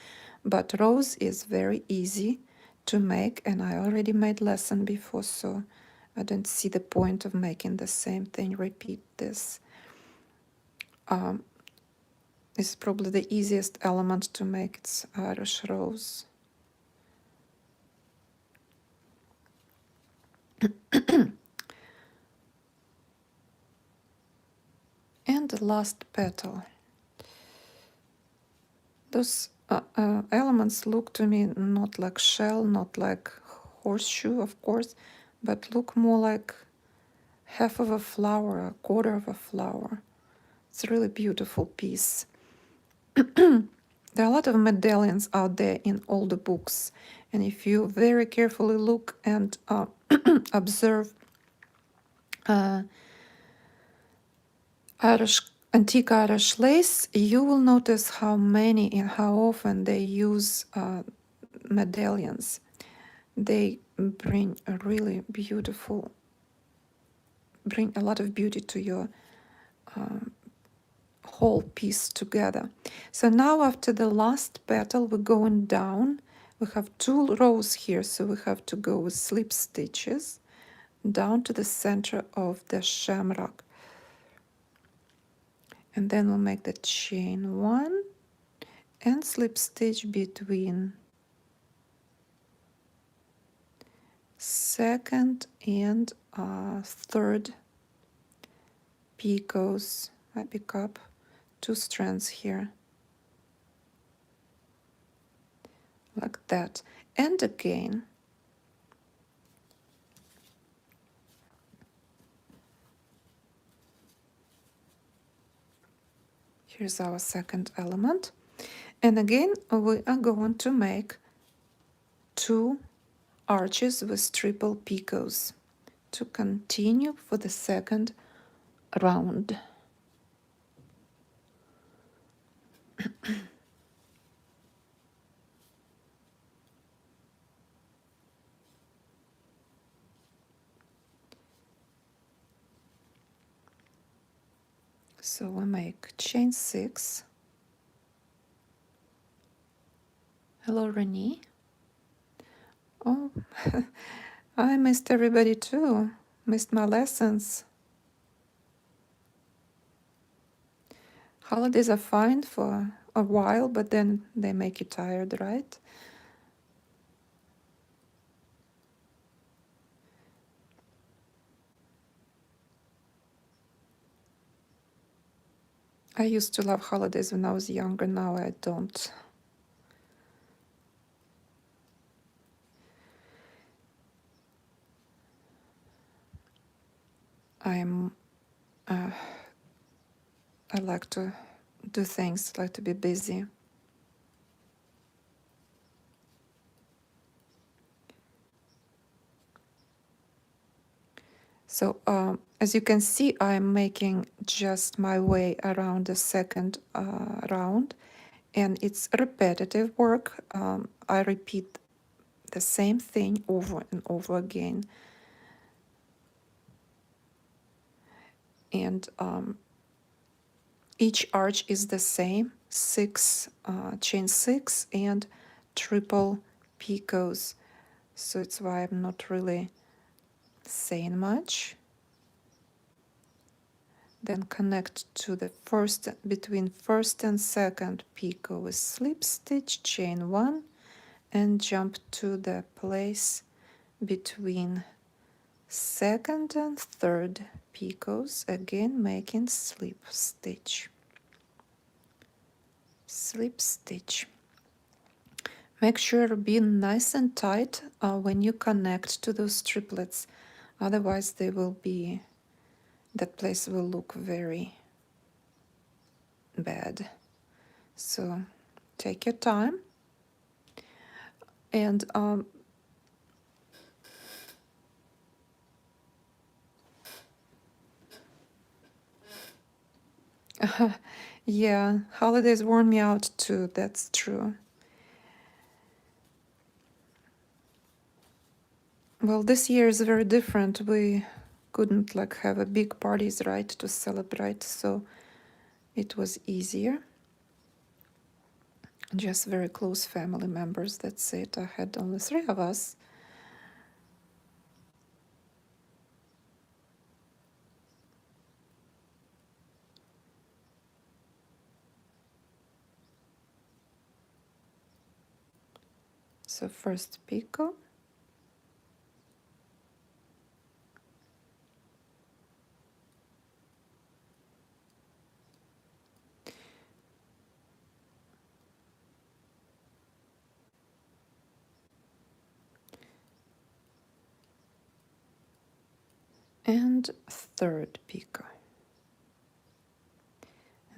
but rows is very easy to make, and I already made lesson before, so I don't see the point of making the same thing, repeat this. is probably the easiest element to make. It's Irish rose. And the last petal. Those elements look to me not like shell, not like horseshoe, of course, but look more like half of a flower, a quarter of a flower. It's a really beautiful piece. There are a lot of medallions out there in all the books, and if you very carefully look and observe Irish antique Irish lace, you will notice how many and how often they use medallions. They bring a really beautiful, bring a lot of beauty to your whole piece together. So now after the last petal, we're going down. We have 2 rows here, so we have to go with slip stitches down to the center of the shamrock. And then we'll make the chain 1 and slip stitch between second and third picots. I pick up 2 strands here, like that. And again, here's our second element. And again, we are going to make 2 arches with triple picots to continue for the second round. So we make chain 6. Hello, Renee. Oh, I missed everybody too. Missed my lessons. Holidays are fine for a while, but then they make you tired, right? I used to love holidays when I was younger. Now I don't. I'm I like to do things, like to be busy. So as you can see, I'm making just my way around the second round, and it's repetitive work. I repeat the same thing over and over again. And each arch is the same, 6 chain 6 and triple picots. So it's why I'm not really saying much. Then connect to the first, between first and second picot with slip stitch, chain 1, and jump to the place between second and third picots, again making slip stitch. Slip stitch. Make sure to be nice and tight when you connect to those triplets, otherwise they will be, that place will look very bad. So take your time, and yeah, holidays worn me out too, that's true. Well, this year is very different. We couldn't like have a big parties, right, to celebrate, so it was easier. Just very close family members, that's it. I had only 3 of us. So first picot, and third picot.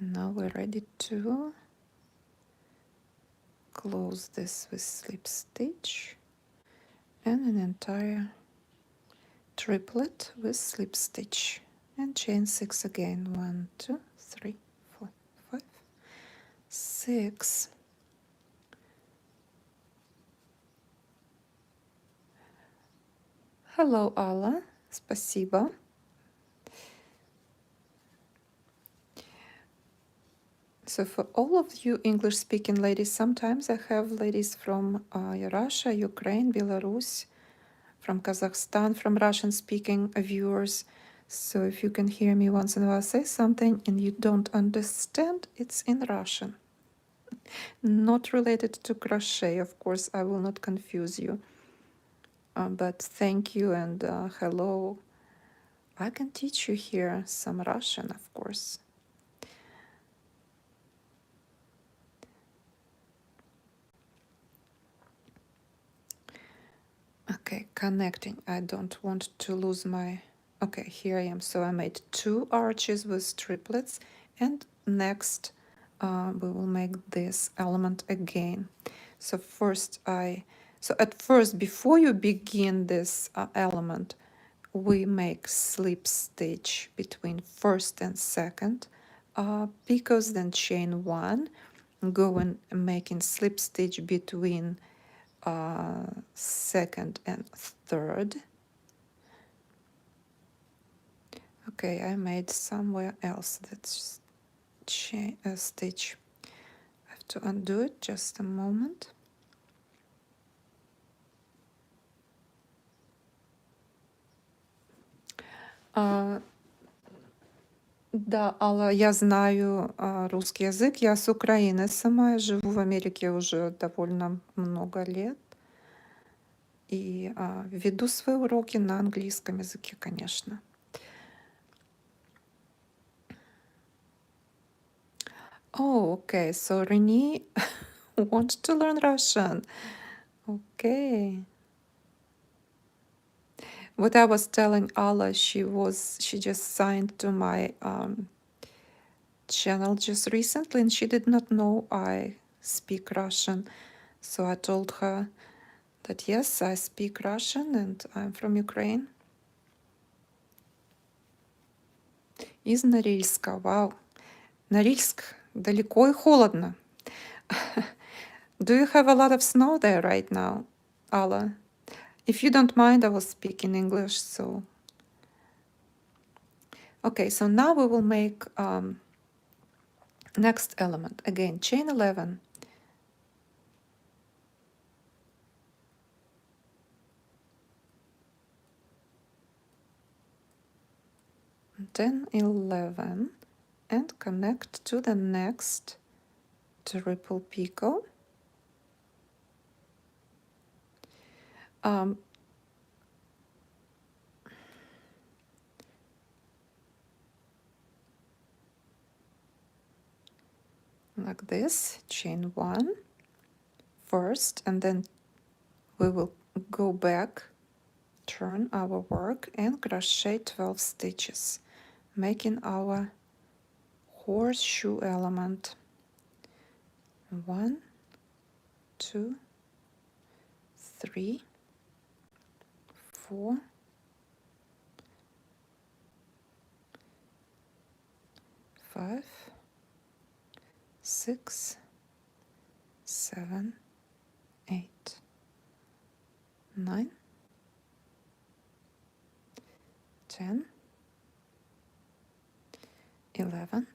And now we're ready to close this with slip stitch and an entire triplet with slip stitch and chain 6 again. 1, 2, 3, 4, 5, 6. Hello, Alla. Спасибо. So for all of you English-speaking ladies, sometimes I have ladies from Russia, Ukraine, Belarus, from Kazakhstan, from Russian-speaking viewers. So if you can hear me once in a while say something and you don't understand, it's in Russian. Not related to crochet, of course, I will not confuse you. But thank you and hello. I can teach you here some Russian, of course. Okay, connecting. I don't want to lose my... Okay, here I am. So I made 2 arches with triplets, and next we will make this element again. So at first, before you begin this element, we make slip stitch between first and second picots, then chain 1, go and making slip stitch between second and third. Okay, I made somewhere else that's stitch. I have to undo it, just a moment. Да, Алла, я знаю русский язык. Я с Украины сама, я живу в Америке уже довольно много лет. И веду свои уроки на английском языке, конечно. Oh, okay. So Renee wants to learn Russian. Okay. What I was telling Alla, she just signed to my channel just recently, and she did not know I speak Russian. So I told her that yes, I speak Russian and I'm from Ukraine. Из Норильска. Вау. Норильск. Далеко и холодно. Do you have a lot of snow there right now, Alla? If you don't mind, I will speak in English. So, okay, so now we will make next element. Again, chain 11. Then 11 and connect to the next triple picot. Like this, chain 1 first, and then we will go back, turn our work and crochet 12 stitches, making our horseshoe element. 1, 2, 3, 4, 5, 6, 7, 8, 9, 10, 11,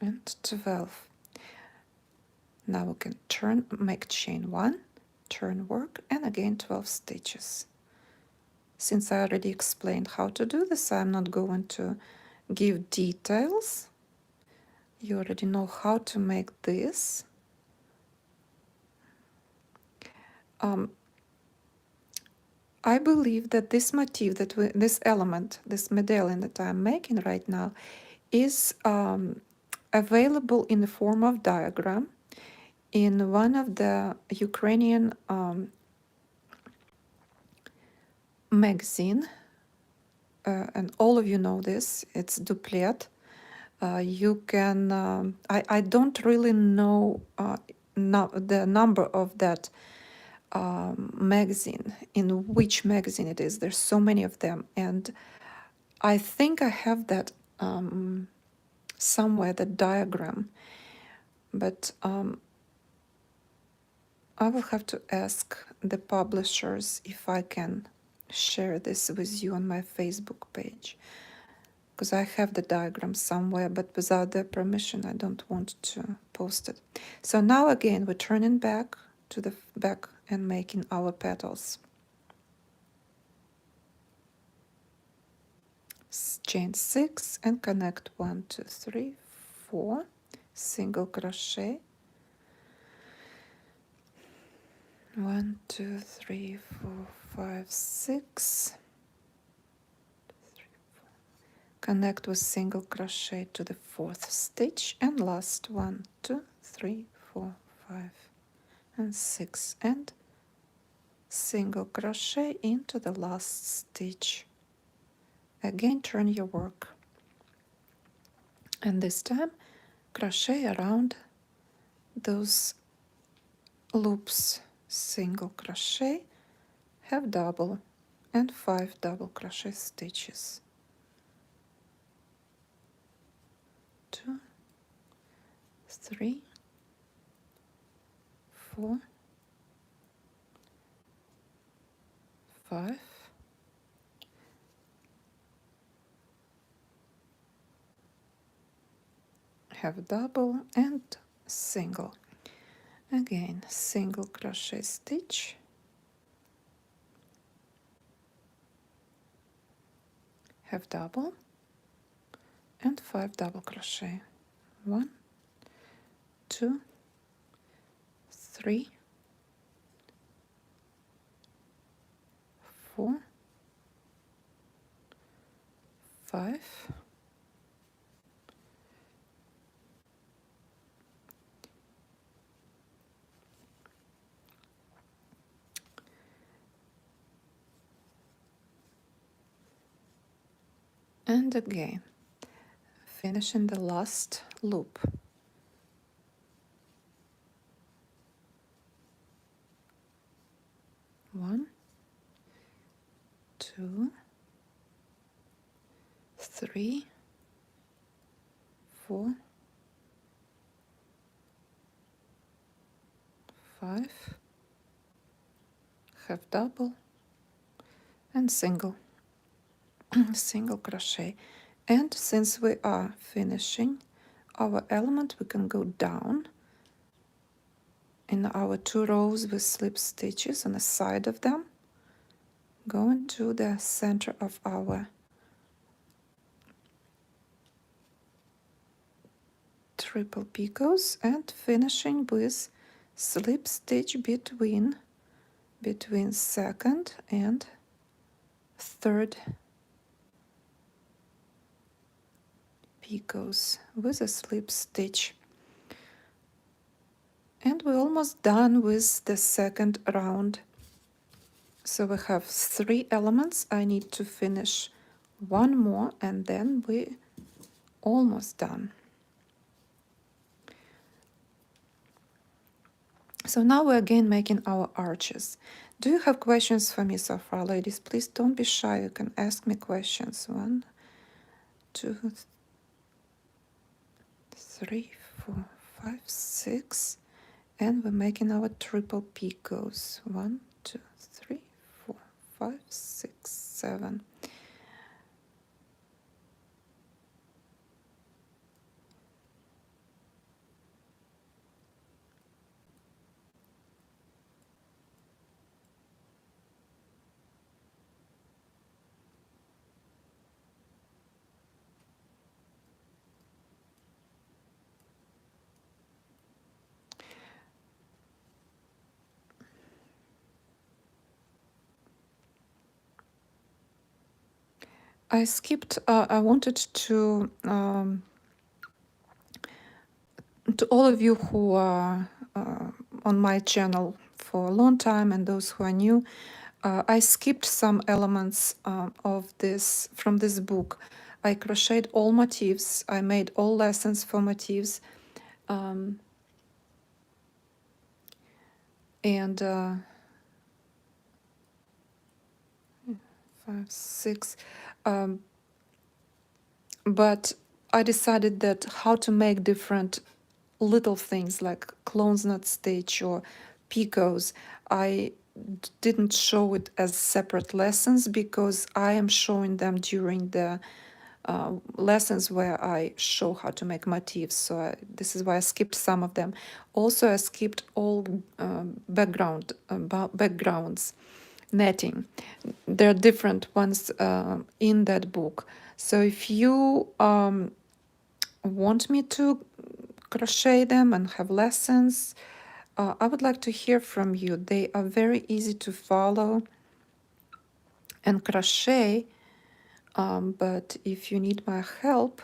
and 12. Now we can make chain 1, turn work, and again 12 stitches. Since I already explained how to do this, I'm not going to give details. You already know how to make this. I believe that this motif, this element, this medallion that I'm making right now, is available in the form of diagram in one of the Ukrainian magazine, and all of you know this. It's duplet. You can. I don't really know the number of that magazine, in which magazine it is. There's so many of them, and I think I have that somewhere, the diagram, but I will have to ask the publishers if I can share this with you on my Facebook page, because I have the diagram somewhere, but without their permission, I don't want to post it. So now again, we're turning back to the back and making our petals. Chain 6 and connect 1, 2, 3, 4, single crochet, 1, 2, 3, 4, 5, 6, connect with single crochet to the 4th stitch, and last 1, 2, 3, 4, 5, and 6, and single crochet into the last stitch. Again, turn your work, and this time crochet around those loops, single crochet, have double, and 5 double crochet stitches. 2, 3, 4, 5, have double and single. Again, single crochet stitch, have double, and 5 double crochet. 1, 2, 3, 4, 5, and again, finishing the last loop. 1, 2, 3, 4, 5, have double, and single, single crochet. And since we are finishing our element, we can go down in our 2 rows with slip stitches on the side of them, going to the center of our triple picots and finishing with slip stitch between second and third picots with a slip stitch. And we're almost done with the second round. So we have 3 elements. I need to finish 1 more, and then we're almost done. So now we're again making our arches. Do you have questions for me so far, ladies? Please don't be shy. You can ask me questions. 1, 2, 3, 4, 5, 6. And we're making our triple picots. 1, 2, 3, 4, 5, 6, 7. I skipped, I wanted to all of you who are on my channel for a long time and those who are new, I skipped some elements of this from this book. I crocheted all motifs. I made all lessons for motifs, and 5, 6. Um, but I decided that how to make different little things like clones knot stitch or picots. I didn't show it as separate lessons because I am showing them during the lessons where I show how to make motifs. So this is why I skipped some of them. Also, I skipped all backgrounds, netting. There are different ones in that book. So if you want me to crochet them and have lessons, I would like to hear from you. They are very easy to follow and crochet, but if you need my help,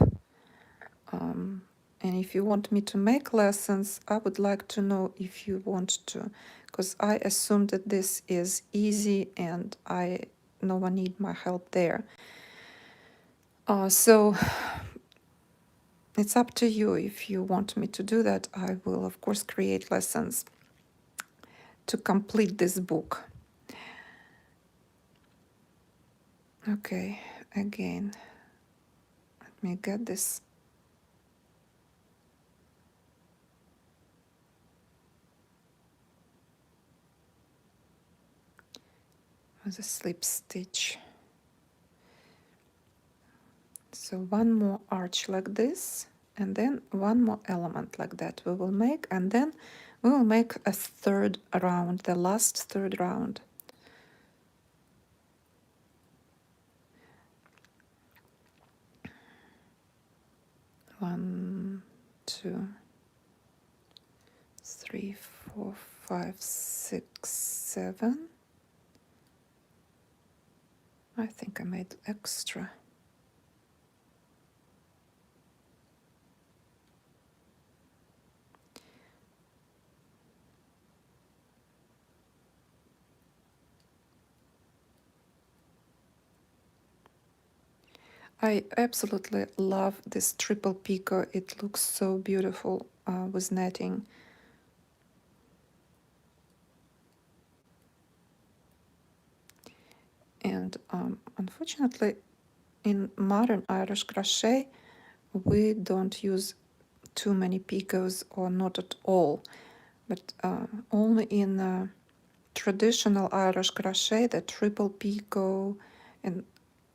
and if you want me to make lessons, I would like to know if you want to, because I assume that this is easy and no one need my help there. So it's up to you. If you want me to do that, I will of course create lessons to complete this book. Okay, again, let me get this. With a slip stitch. So one more arch like this, and then one more element like that we will make, and then we will make a third round, the last third round. One, 2, 3, 4, 5, 6, 7. I think I made extra. I absolutely love this triple picot. It looks so beautiful with netting. And unfortunately, in modern Irish crochet, we don't use too many picots or not at all. But only in traditional Irish crochet, the triple picot and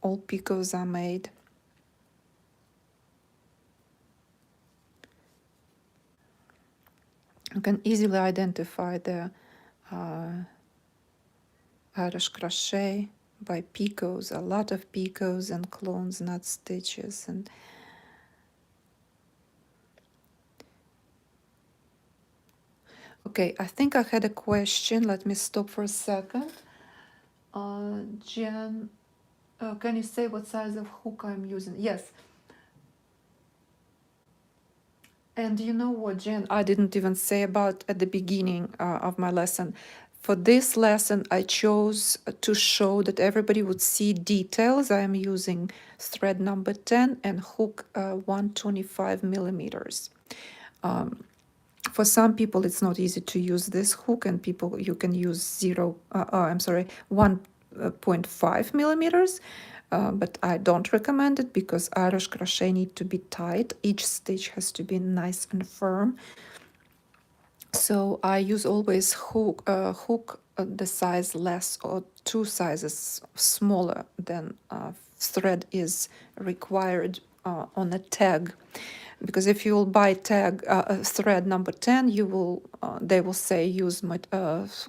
all picots are made. You can easily identify the Irish crochet by picots, a lot of picots and clones knot stitches. And okay, I think I had a question. Let me stop for a second. Jen, can you say what size of hook I'm using? Yes. And you know what, Jen, I didn't even say about at the beginning of my lesson. For this lesson, I chose to show that everybody would see details. I am using thread number 10 and hook 125 millimeters. For some people, it's not easy to use this hook, and people you can use 1.5 millimeters. But I don't recommend it because Irish crochet need to be tight. Each stitch has to be nice and firm. So I use always hook the size less or 2 sizes smaller than thread is required on a tag. Because if you will buy tag thread number 10, you will they will say use my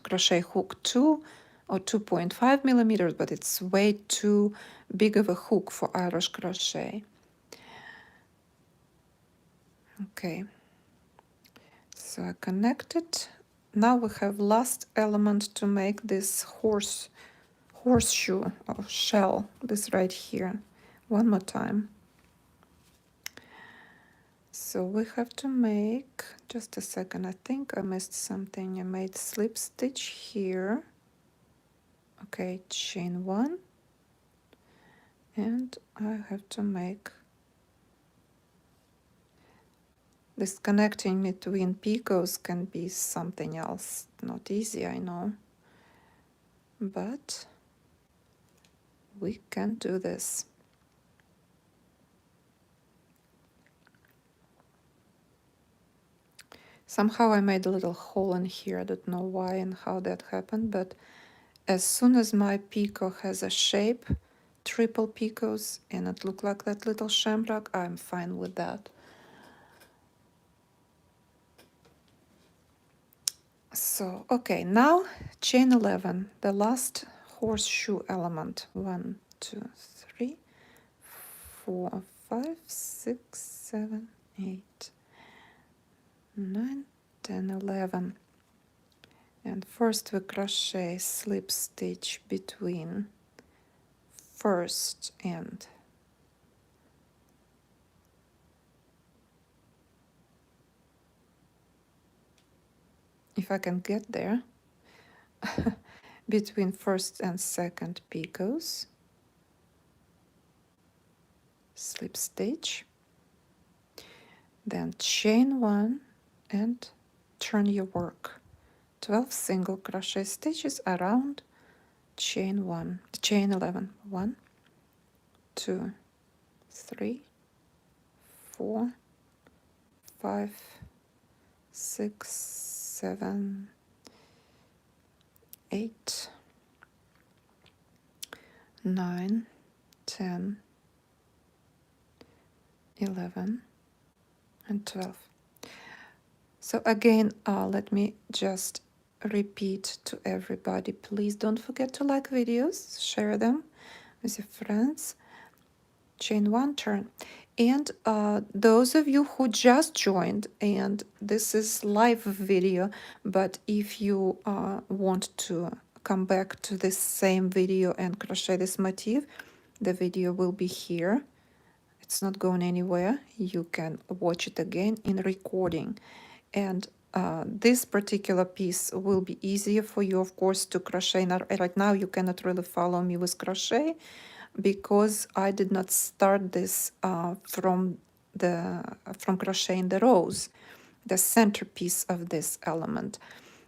crochet hook 2 or 2.5 millimeters, but it's way too big of a hook for Irish crochet. Okay, so I connect it. Now we have last element to make this horseshoe or shell, this right here. one more time. So we have to make, just a second, I think I missed something. I made slip stitch here. Okay, chain one, and I have to make this connecting between picots can be something else. Not easy, I know, but we can do this. Somehow I made a little hole in here. I don't know why and how that happened, but as soon as my picot has a shape, triple picots, and it look like that little shamrock, I'm fine with that. So, okay, now chain 11, the last horseshoe element. 1, 2, 3, 4, 5, 6, 7, 8, 9, 10, 11. And first we crochet slip stitch between first and if I can get there, between first and second picots, slip stitch, then chain 1 and turn your work. 12 single crochet stitches around chain 1, chain 11. 1, 2, 3, 4, 5, 6, 7, 8, 9, 10, 11, and 12. So again, let me just repeat to everybody. Please don't forget to like videos, share them with your friends. Chain 1, turn. And those of you who just joined, and this is live video, but if you want to come back to this same video and crochet this motif, the video will be here. It's not going anywhere. You can watch it again in recording. And this particular piece will be easier for you, of course, to crochet. Now, right now, you cannot really follow me with crochet because I did not start this from crocheting the rows, the centerpiece of this element.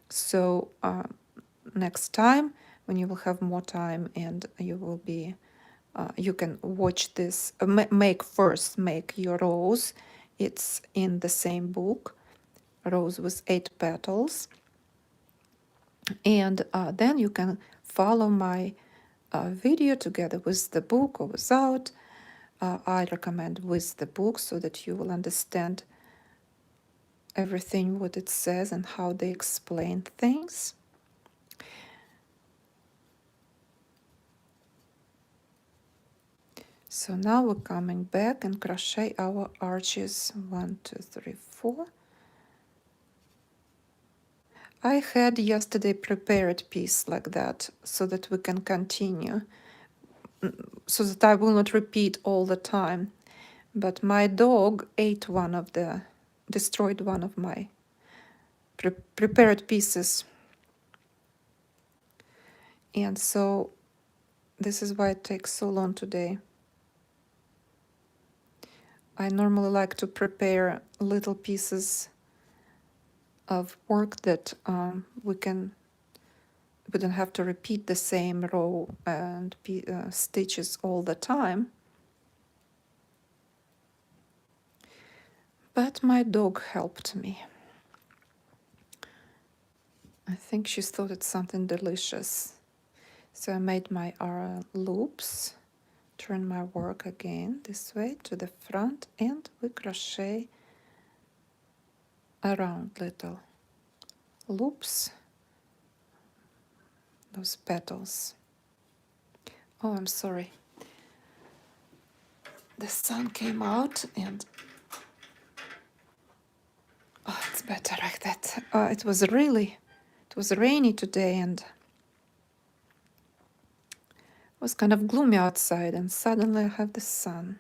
So next time, when you will have more time and you will be, you can watch this. Make your rows. It's in the same book. Rose with 8 petals, and then you can follow my video together with the book or without. I recommend with the book so that you will understand everything what it says and how they explain things. So now we're coming back and crochet our arches. 1, 2, 3, 4. I had yesterday prepared piece like that so that we can continue, so that I will not repeat all the time. But my dog ate destroyed one of my prepared pieces. And so this is why it takes so long today. I normally like to prepare little pieces of work that we don't have to repeat the same row and stitches all the time. But my dog helped me. I think she thought it's something delicious. So I made my loops, turn my work again this way to the front, and we crochet around little loops, those petals. Oh, I'm sorry. The sun came out and it's better like that. It was rainy today, and was kind of gloomy outside, and suddenly I have the sun.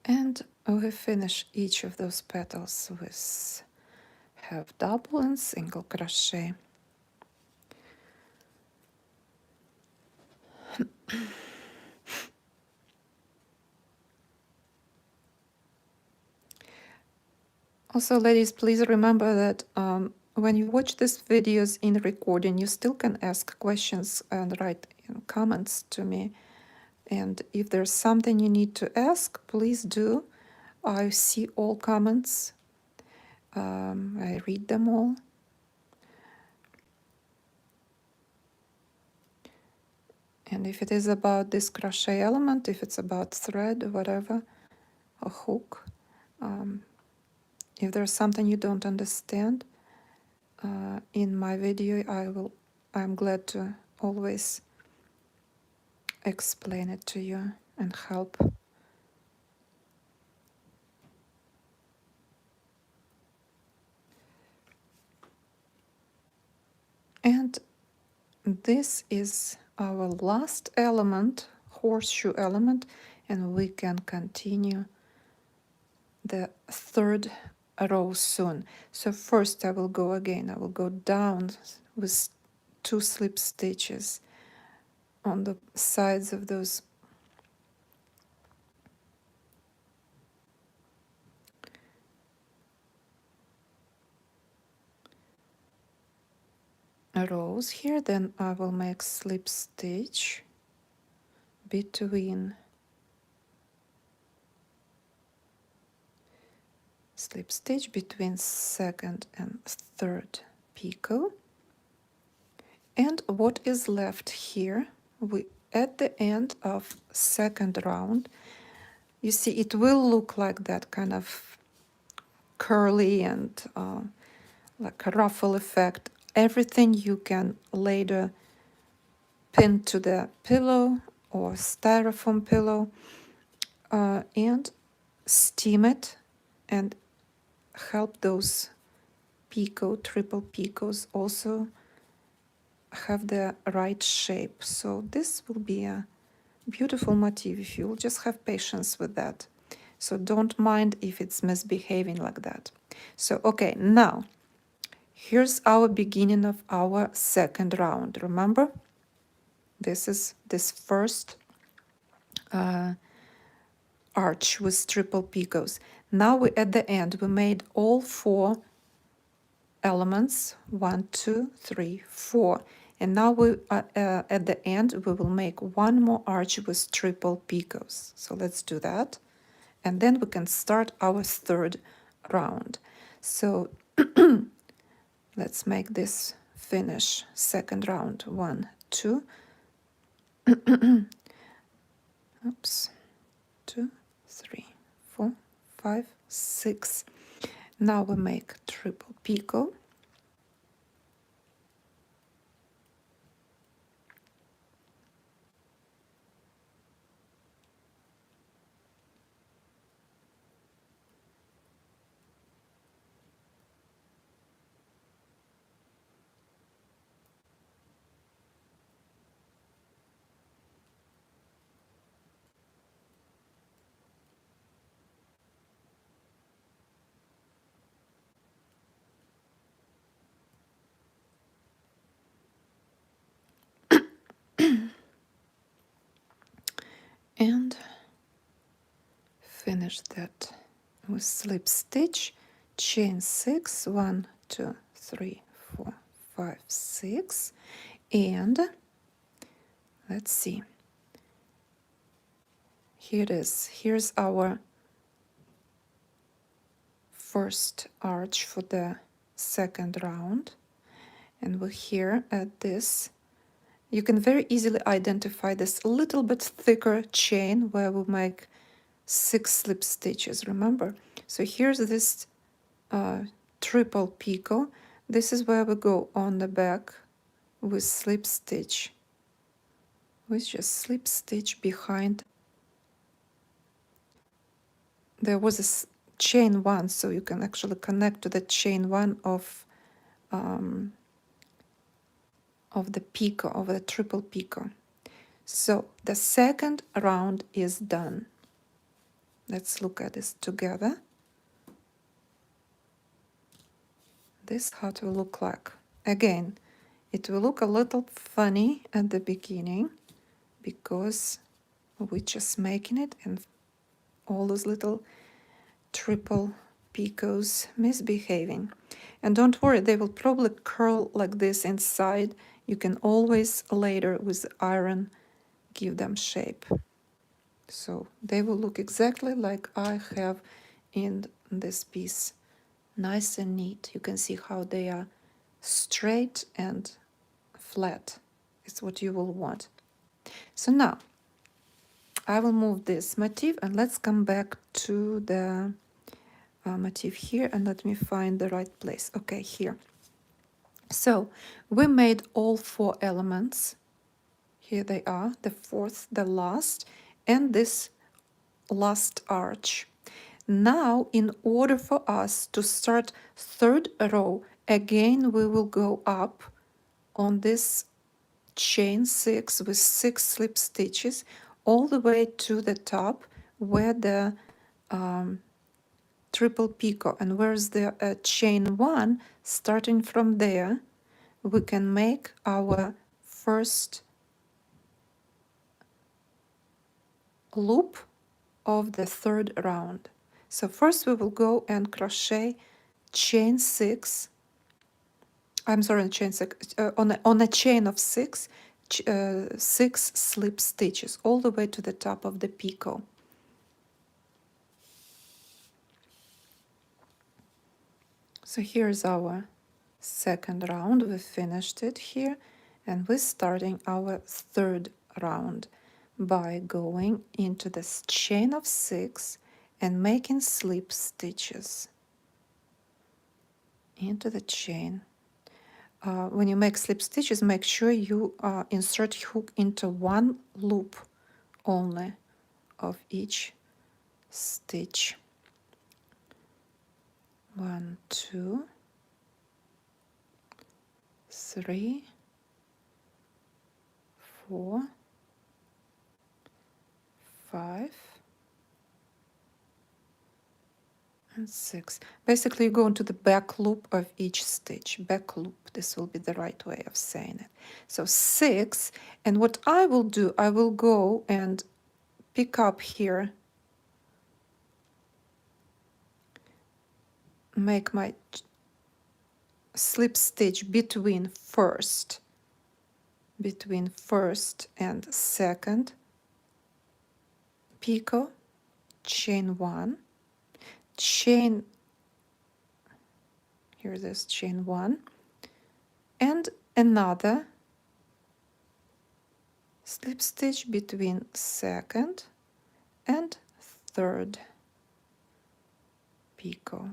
And we finish each of those petals with half double and single crochet. Also, ladies, please remember that when you watch these videos in recording, you still can ask questions and write comments to me. And if there's something you need to ask, please do. I see all comments. I read them all. And if it is about this crochet element, if it's about thread or whatever, or hook, if there's something you don't understand in my video, I'm glad to always explain it to you and help. And this is our last element, horseshoe element, and we can continue the third row soon. So first I will go again, I will go down with 2 slip stitches on the sides of those rows here. Then I will make slip stitch between second and third picot. And what is left here, we at the end of second round, you see it will look like that kind of curly and like a ruffle effect. Everything you can later pin to the pillow or styrofoam pillow and steam it and help those picot, triple picots also have the right shape. So this will be a beautiful motif if you will just have patience with that. So don't mind if it's misbehaving like that. So okay, now here's our beginning of our second round. Remember, this is this first arch with triple picots. Now we at the end we made all 4 elements, 1, 2, 3, 4, and now we at the end we will make one more arch with triple picots. So let's do that, and then we can start our third round. So let's make this finish second round. 1, 2, oops, 2, 3, 4, 5, 6. Now we make triple picot. And finish that with slip stitch, chain 6, 1, 2, 3, 4, 5, 6, and let's see, here it is. Here's our first arch for the second round, and we're here at this. You can very easily identify this little bit thicker chain where we make 6 slip stitches, remember? So here's this triple picot. This is where we go on the back with slip stitch We just slip stitch behind. There was a chain one, so you can actually connect to the chain one of the picot, of the triple picot. So the second round is done. Let's look at this together. This how it will look like. Again, it will look a little funny at the beginning because we're just making it and all those little triple picots misbehaving. And don't worry, they will probably curl like this inside. You can always later with iron give them shape. So they will look exactly like I have in this piece. Nice and neat. You can see how they are straight and flat. It's what you will want. So now I will move this motif and let's come back to the motif here and let me find the right place. Okay, here. So we made all 4 elements. Here they are, the fourth, the last, and this last arch. Now, in order for us to start third row, again we will go up on this chain 6 with 6 slip stitches all the way to the top where the triple picot, and where's the chain 1, starting from there we can make our first loop of the third round. So first we will go and crochet chain 6, I'm sorry, chain 6, on a chain of 6, 6 slip stitches all the way to the top of the picot. So here's our second round. We finished it here, and we're starting our third round by going into this chain of 6 and making slip stitches into the chain. When you make slip stitches, make sure you insert hook into one loop only of each stitch. 1, 2, 3, 4, 5, and 6. Basically, you go into the back loop of each stitch. Back loop, this will be the right way of saying it. So 6, and what I will do, I will go and pick up here, make my slip stitch between first and second picot, chain 1, chain, here this chain 1, and another slip stitch between second and third picot.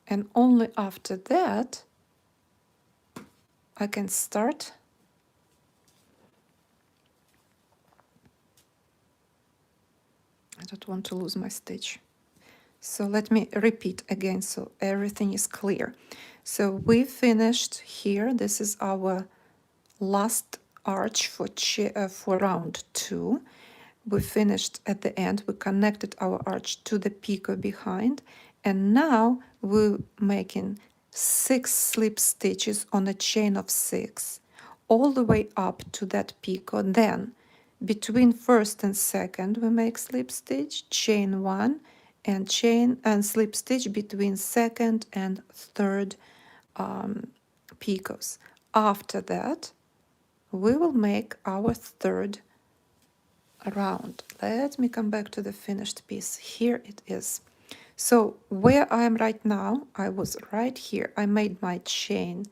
And only after that I can start I don't want to lose my stitch. So let me repeat again so everything is clear. So we finished here. This is our last arch for round 2. We finished at the end. We connected our arch to the picot behind, and now we're making 6 slip stitches on a chain of 6 all the way up to that picot. Then between first and second we make slip stitch, chain 1, and chain and slip stitch between second and third picots. After that we will make our third round. Let me come back to the finished piece. Here it is. So where I am right now, I was right here. I made my chain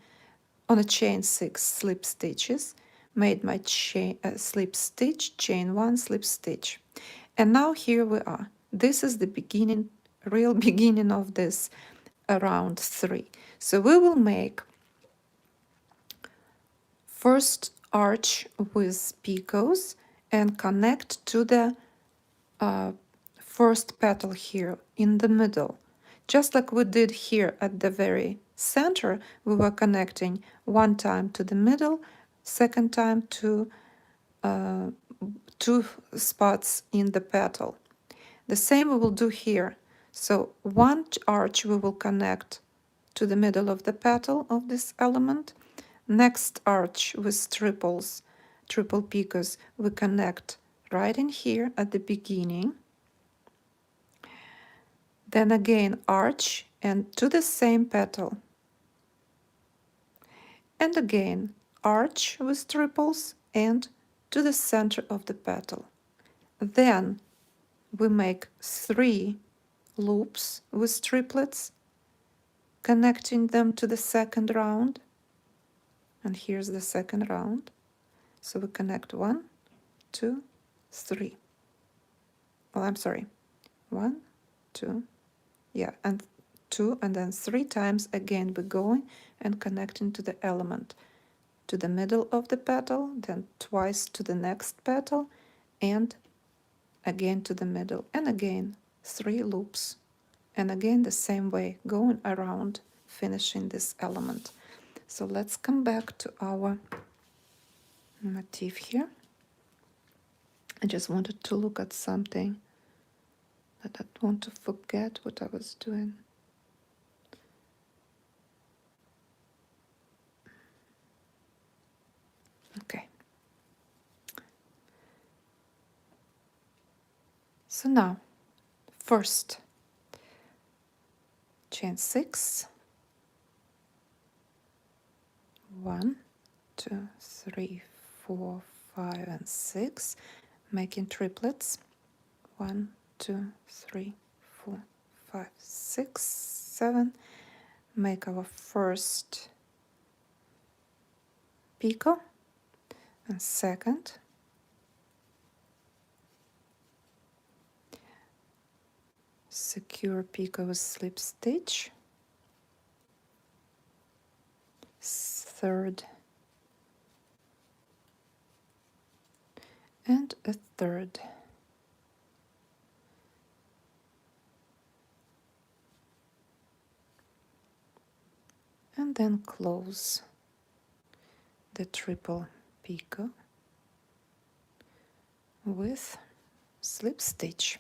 on a chain 6 slip stitches, made my chain slip stitch, chain 1 slip stitch, and now here we are. This is the beginning, real beginning of this round 3. So we will make first arch with picots and connect to the first petal here in the middle. Just like we did here at the very center, we were connecting one time to the middle, second time to two spots in the petal. The same we will do here. So one arch we will connect to the middle of the petal of this element. Next arch with triples, triple picots, we connect right in here at the beginning. Then again arch and to the same petal. And again arch with triples and to the center of the petal. Then we make 3 loops with triplets, connecting them to the second round. And here's the second round. So we connect 1, 2, 3. Well, I'm sorry. 1, 2, yeah, and 2, and then 3 times again we're going and connecting to the element, to the middle of the petal, then twice to the next petal, and again to the middle, and again 3 loops, and again the same way, going around, finishing this element. So let's come back to our motif here. I just wanted to look at something that I don't want to forget what I was doing. Okay. So now, first, chain 6, 1, 2, 3, 4, 5, and 6, making triplets. 1, 2, 3, 4, 5, 6, 7. Make our first picot and second. Secure picot with slip stitch. Third and a third. And then close the triple picot with slip stitch.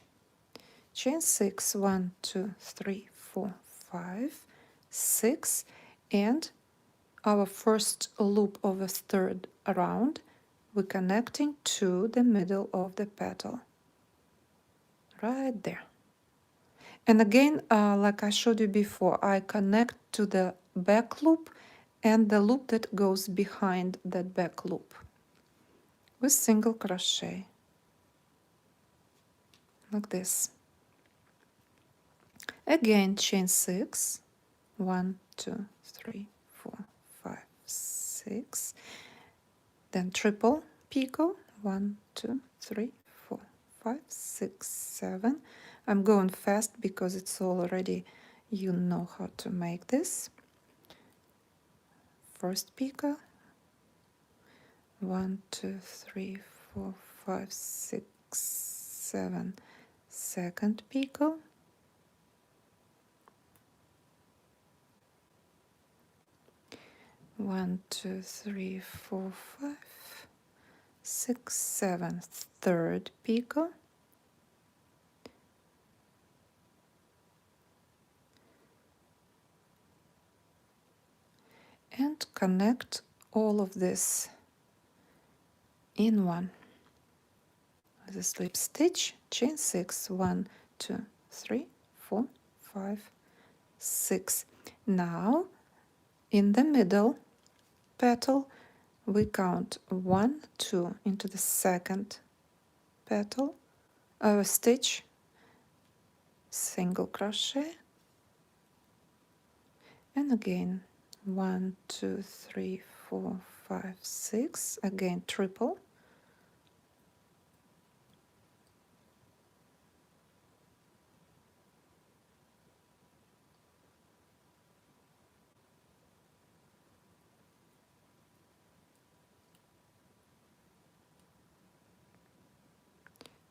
Chain 6, 1, 2, 3, 4, 5, 6, and our first loop of a third round, we're connecting to the middle of the petal, right there. And again, like I showed you before, I connect to the back loop and the loop that goes behind that back loop with single crochet, like this. Again, chain 6, 1, 2, 3, 4, 5, 6, then triple picot, 1, 2, 3, 4, 5, 6, 7. I'm going fast because it's already, you know how to make this. First picot, 1, 2, 3, 4, 5, 6, 7. Second picot, 1, 2, 3, 4, 5, 6, 7. Third picot, and connect all of this in one with a slip stitch. Chain 6, 1, 2, 3, 4, 5, 6. Now in the middle petal we count 1, 2 into the second petal, stitch, single crochet, and again 1, 2, 3, 4, 5, 6, again triple,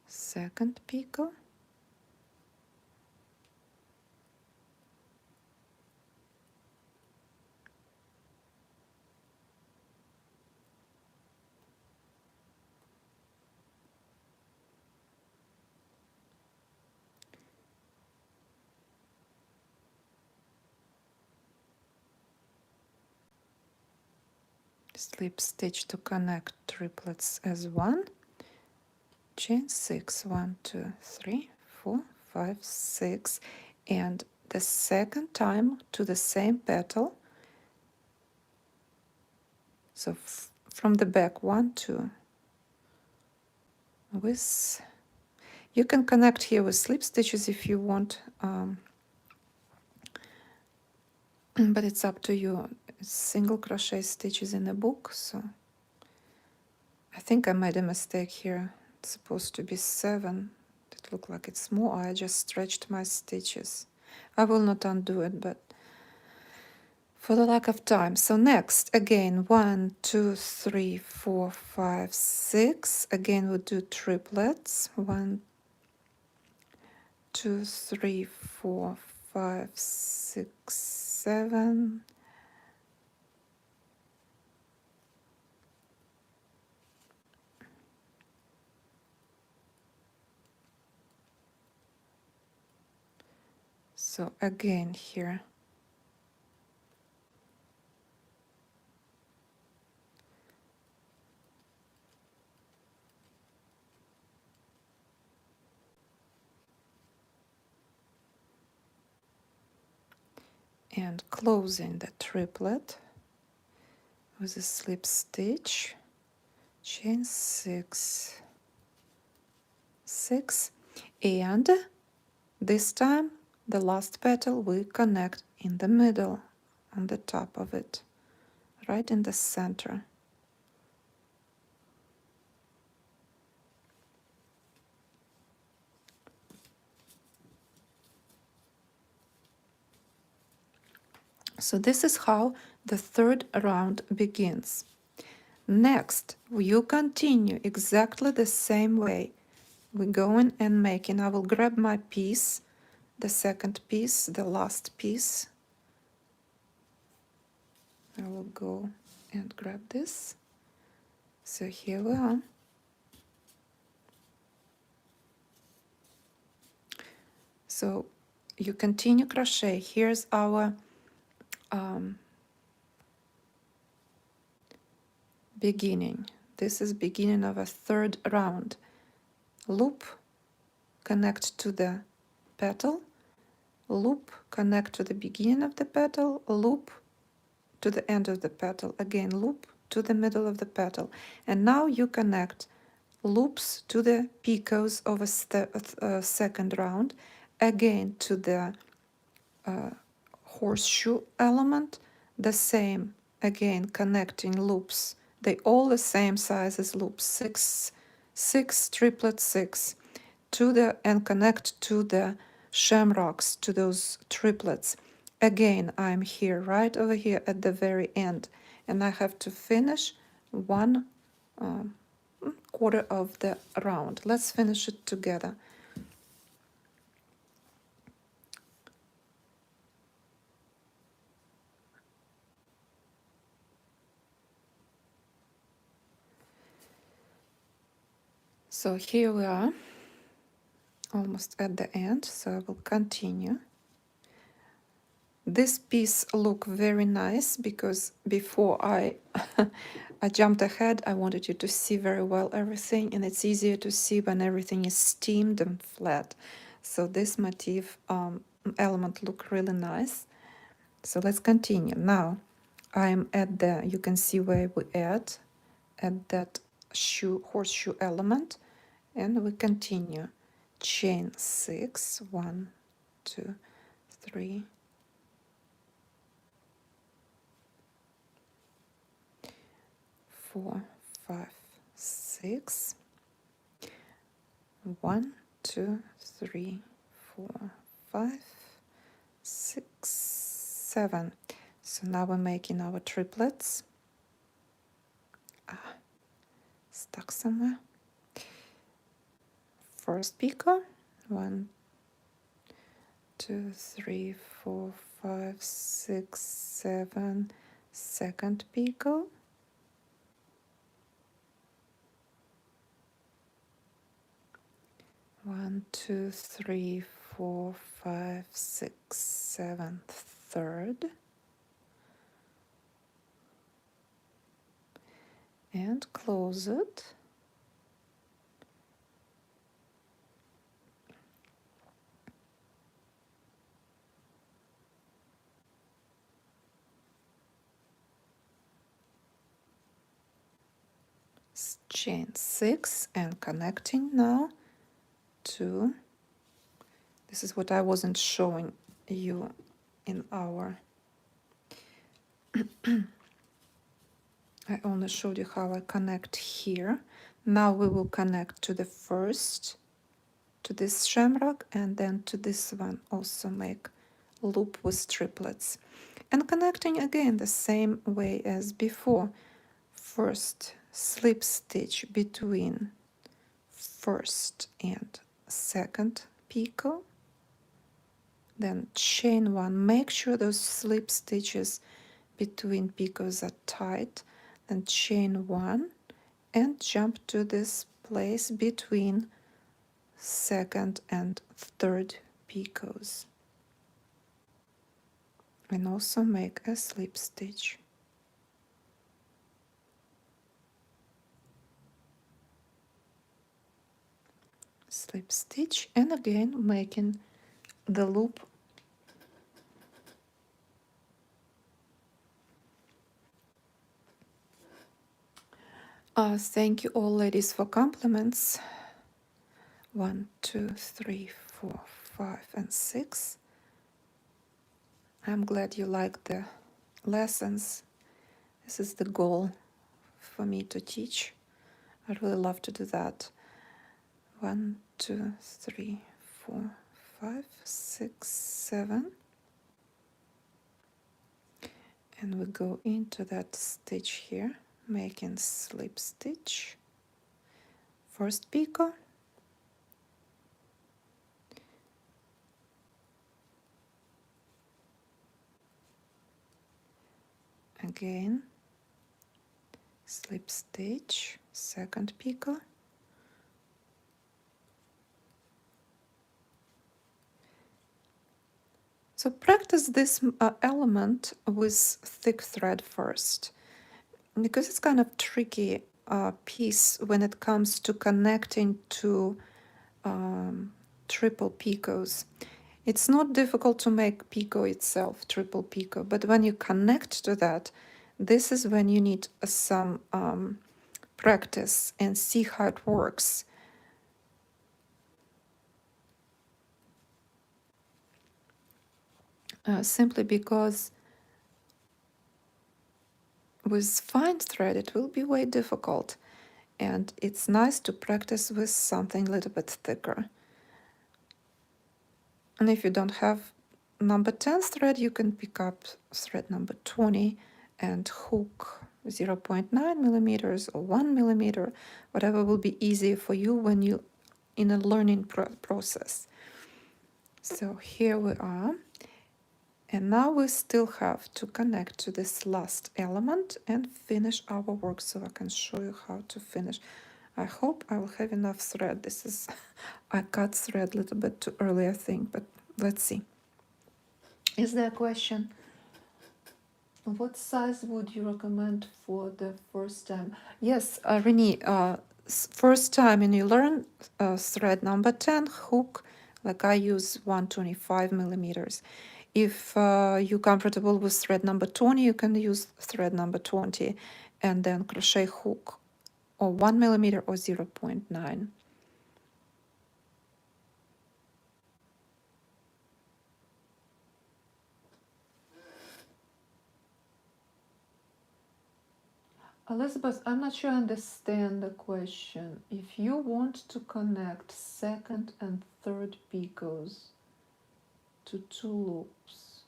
second picot, slip stitch to connect triplets as one, chain 6, 1, 2, 3, 4, 5, 6, and the second time to the same petal. So from the back, 1, 2, with, you can connect here with slip stitches if you want, but it's up to you. It's single crochet stitches in the book, so I think I made a mistake here. It's supposed to be 7. It looked like it's more. I just stretched my stitches. I will not undo it, but for the lack of time. So next, again, 1, 2, 3, 4, 5, 6. Again, we'll do triplets. 1, 2, 3, 4, 5, 6, 7. So again here. And closing the triplet with a slip stitch, chain 6, 6, and this time the last petal we connect in the middle, on the top of it, right in the center. So this is how the third round begins. Next, you continue exactly the same way. We go in and making. I will grab my piece, the second piece, the last piece. I will go and grab this. So here we are. So you continue crochet. Here's our beginning. This is beginning of a third round. Loop, connect to the petal, loop, connect to the beginning of the petal, loop to the end of the petal, again loop to the middle of the petal, and now you connect loops to the picots of a second round, again to the horseshoe element, the same, again connecting loops, they all the same size as loops, 6 triplet 6 to the, and connect to the shamrocks, to those triplets. Again, I'm here, right over here at the very end, and I have to finish one quarter of the round. Let's finish it together. So here we are, almost at the end, so I will continue. This piece look very nice because before I I jumped ahead, I wanted you to see very well everything, and it's easier to see when everything is steamed and flat. So this motif element look really nice. So let's continue. Now I'm at the, you can see where we at that horseshoe element, and we continue. Chain 6, 1, 2, 3, 4, 5, 6. 1, 2, 3, 4, 5, 6, 7. So now we're making our triplets. Stuck somewhere. first picot. 1, 2, 3, 4, 5, 6, 7. Second picot. 1, 2, 3, 4, 5, 6, 7. Third. And close it. Chain 6 and connecting now to, this is what I wasn't showing you in our, I only showed you how I connect here. Now we will connect to the first, to this shamrock, and then to this one, also make loop with triplets. And connecting again the same way as before. First slip stitch between first and second picot, then chain 1. Make sure those slip stitches between picots are tight, then chain 1 and jump to this place between second and third picots, and also make a slip stitch. Slip stitch, and again making the loop. Thank you all, ladies, for compliments. 1, 2, 3, 4, 5, and 6. I'm glad you like the lessons. This is the goal for me to teach. I'd really love to do that. 1, 2, 3, 4, 5, 6, 7. And we go into that stitch here, making slip stitch. First picot. Again, slip stitch, second picot. So practice this element with thick thread first, because it's kind of tricky piece when it comes to connecting to triple picots. It's not difficult to make picot itself, triple picot, but when you connect to that, this is when you need some practice and see how it works. Simply because with fine thread it will be way difficult, and it's nice to practice with something a little bit thicker. And if you don't have number 10 thread, you can pick up thread number 20 and hook 0.9 millimeters or 1 millimeter, whatever will be easier for you when you in a learning process. So here we are, and now we still have to connect to this last element and finish our work, so I can show you how to finish. I hope I will have enough thread. This is, I cut thread a little bit too early, I think, but let's see. Is there a question? What size would you recommend for the first time? Yes, Renee, first time and you learn thread number 10, hook, like I use 125 millimeters. If you're comfortable with thread number 20, you can use thread number 20 and then crochet hook or 1 millimeter or 0.9. Elizabeth, I'm not sure I understand the question. If you want to connect second and third picots to 2 loops,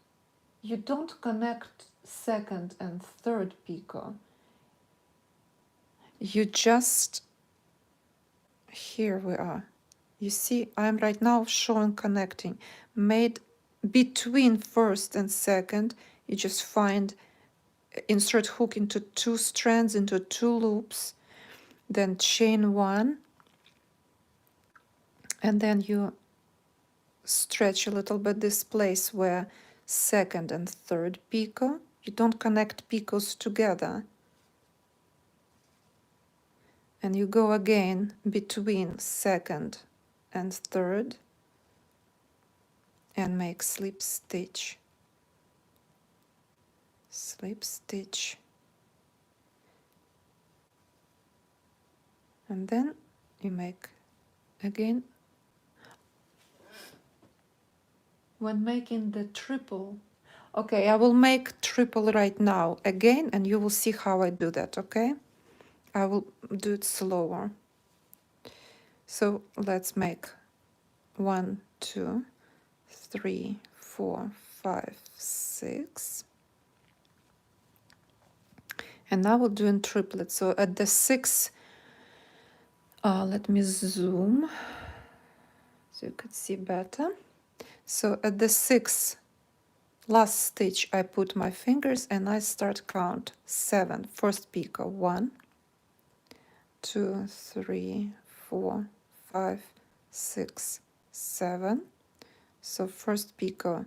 you don't connect second and third picot. You just, here we are. You see, I'm right now showing connecting. Made between first and second, you just find, insert hook into 2 strands, into 2 loops, then chain 1, and then you stretch a little bit this place where second and third picot. You don't connect picots together. And you go again between second and third and make slip stitch. Slip stitch. And then you make again. When making the triple, okay, I will make triple right now again, and you will see how I do that, okay? I will do it slower. So let's make 1, 2, 3, 4, 5, 6. And now we'll do in triplets. So at the 6, let me zoom so you could see better. So at the 6th last stitch, I put my fingers and I start count 7. First picot 1, 2, 3, 4, 5, 6, 7. So first picot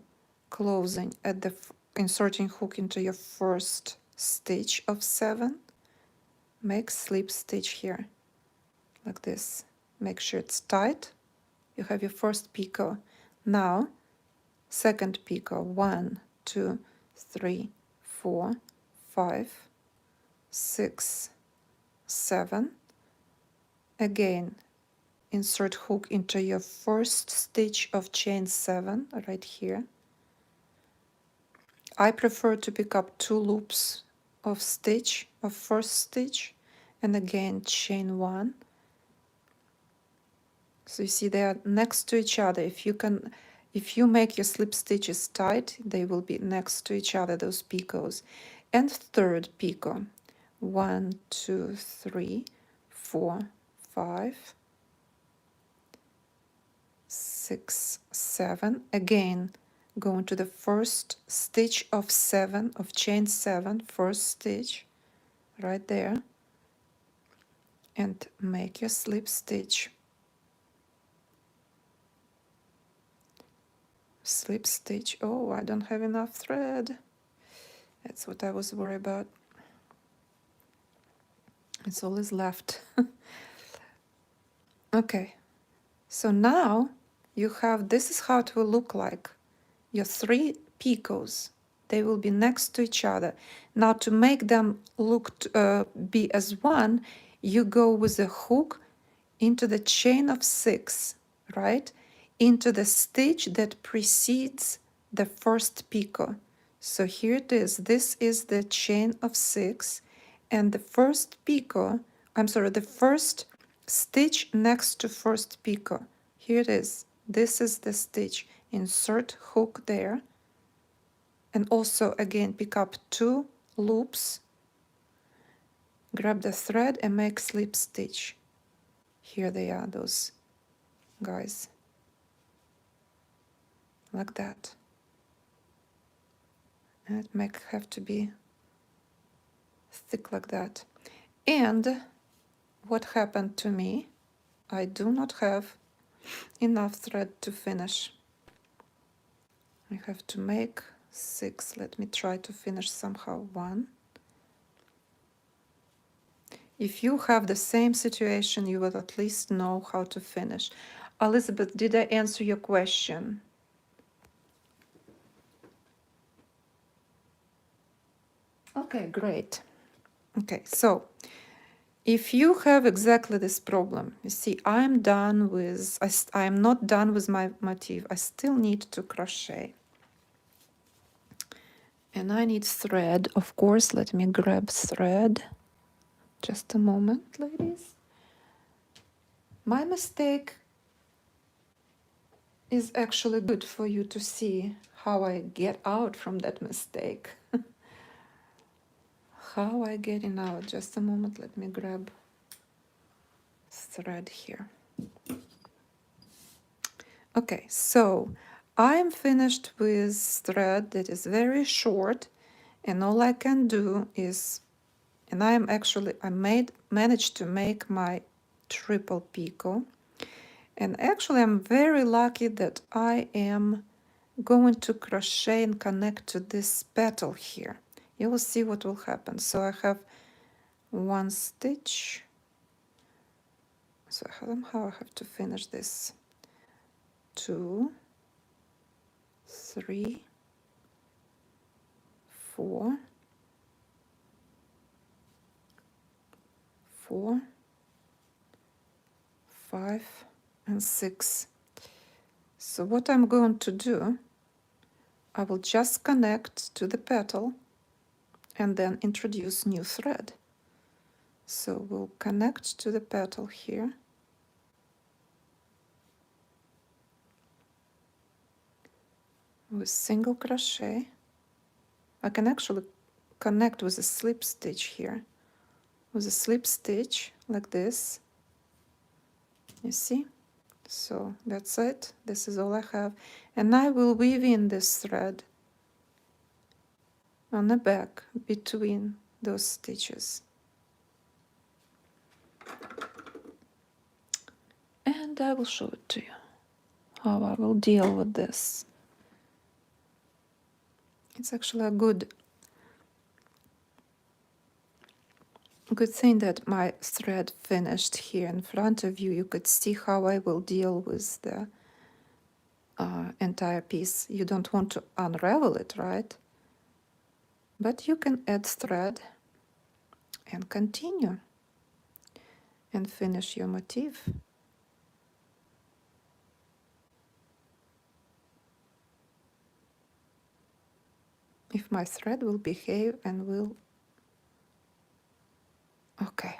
closing at the inserting hook into your first stitch of 7. Make slip stitch here like this. Make sure it's tight. You have your first picot. Now second picot 1, 2, 3, 4, 5, 6, 7. Again, insert hook into your first stitch of chain 7 right here. I prefer to pick up 2 loops of stitch of first stitch, and again chain 1. So you see they are next to each other. If you make your slip stitches tight, they will be next to each other, those picots. And third picot 1, 2, 3, 4, 5, 6, 7. Again, go into the first stitch of 7 of chain 7, first stitch right there, and make your slip stitch. Slip stitch. Oh, I don't have enough thread. That's what I was worried about. It's all is left. Okay, so now you have, this is how it will look like. Your 3 picots, they will be next to each other. Now to make them look be as one, you go with a hook into the chain of 6, right? Into the stitch that precedes the first picot. So here it is. This is the chain of 6, and the first picot, I'm sorry, the first stitch next to first picot. Here it is. This is the stitch. Insert hook there, and also again pick up 2 loops, grab the thread and make slip stitch. Here they are, those guys, like that. And it might have to be thick like that. And what happened to me, I do not have enough thread to finish. I have to make 6. Let me try to finish somehow. 1. If you have the same situation, you will at least know how to finish. Elizabeth, did I answer your question? Okay, great. Okay, so if you have exactly this problem, you see, I'm done with, I'm not done with my motif. I still need to crochet. And I need thread, of course. Let me grab thread. Just a moment, ladies. My mistake is actually good for you to see how I get out from that mistake. How I getting out. Just a moment, let me grab thread here. Okay, so I'm finished with thread that is very short, and all I can do is, and I managed to make my triple picot. And actually I'm very lucky that I am going to crochet and connect to this petal here. You will see what will happen. So I have one stitch. So somehow I have to finish this. 2, 3, 4, 4, 5, and 6. So what I'm going to do, I will just connect to the petal and then introduce new thread. So we'll connect to the petal here. With single crochet. I can actually connect with a slip stitch here. With a slip stitch like this. You see? So that's it. This is all I have. And I will weave in this thread on the back between those stitches. And I will show it to you, how I will deal with this. It's actually a good thing that my thread finished here in front of you. You could see how I will deal with the entire piece. You don't want to unravel it, right? But you can add thread and continue and finish your motif. If my thread will behave and will... Okay.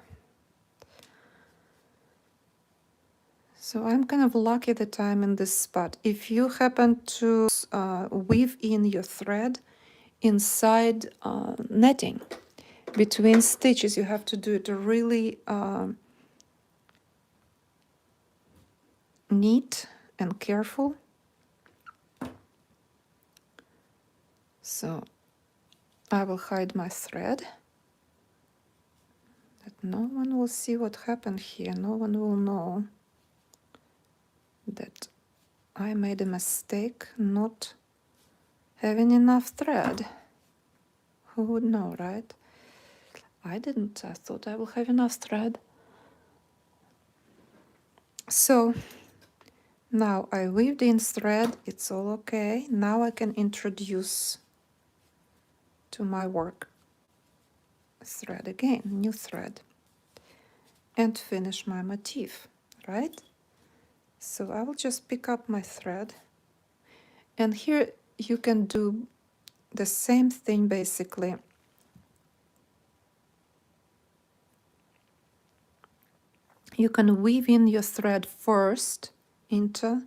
So I'm kind of lucky that I'm in this spot. If you happen to weave in your thread inside netting, between stitches, you have to do it really neat and careful. So I will hide my thread, that no one will see what happened here. No one will know that I made a mistake not having enough thread. Who would know, right? I didn't. I thought I will have enough thread. So now I weaved in thread. It's all okay. Now I can introduce to my work thread again, new thread, and finish my motif, right? So I will just pick up my thread, and here you can do the same thing basically. You can weave in your thread first into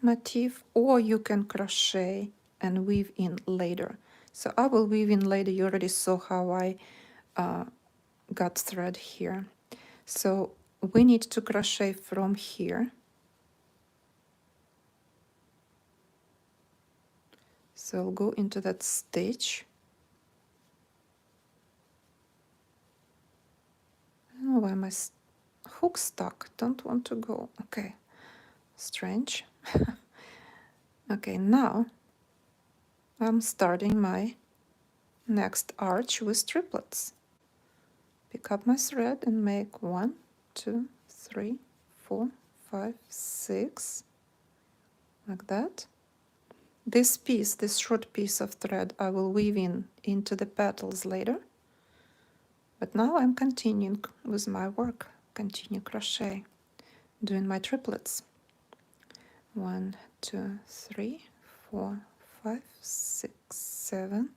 motif, or you can crochet and weave in later. So I will weave in later. You already saw how I got thread here. So we need to crochet from here. So I'll go into that stitch. I don't know why my hook stuck. Don't want to go. Okay, strange. Okay, now I'm starting my next arch with triplets. Pick up my thread and make 1, 2, 3, 4, 5, 6, like that. This piece, this short piece of thread, I will weave in into the petals later. But now I'm continuing with my work. Continue crochet, doing my triplets. 1, 2, 3, 4, 5, 6, 7.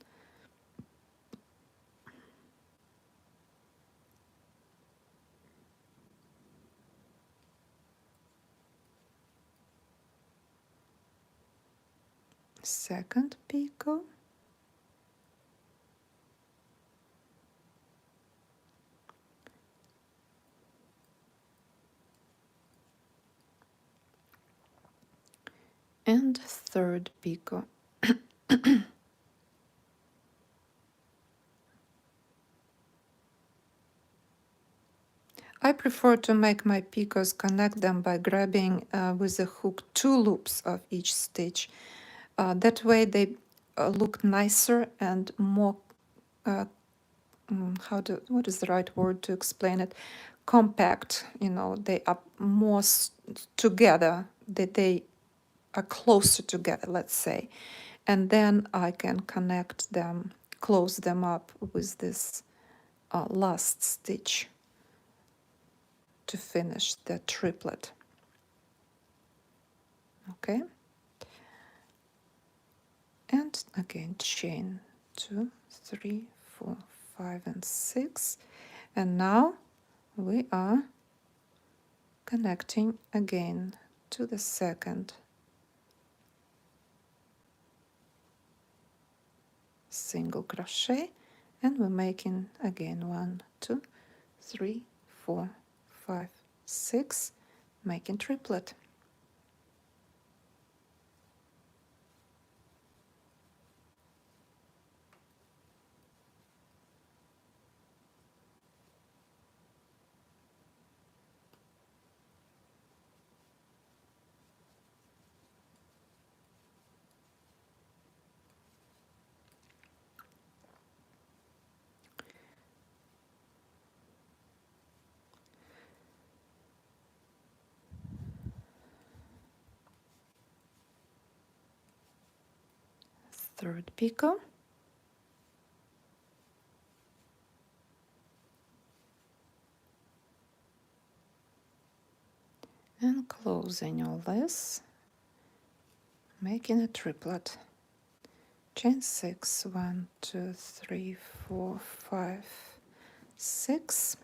Second picot. and third picot. I prefer to make my picots, connect them by grabbing with a hook 2 loops of each stitch. That way they look nicer and more, what is the right word to explain it? Compact, you know, they are more together, that they are closer together, let's say. And then I can connect them, close them up with this last stitch to finish the triplet. Okay, and again chain 2, 3, 4, 5, and 6, and now we are connecting again to the second single crochet, and we're making again 1, 2, 3, 4, 5, 6, making triplet. Third picot, and closing all this, making a triplet. Chain 6, 1, 2, 3, 4, 5, 6,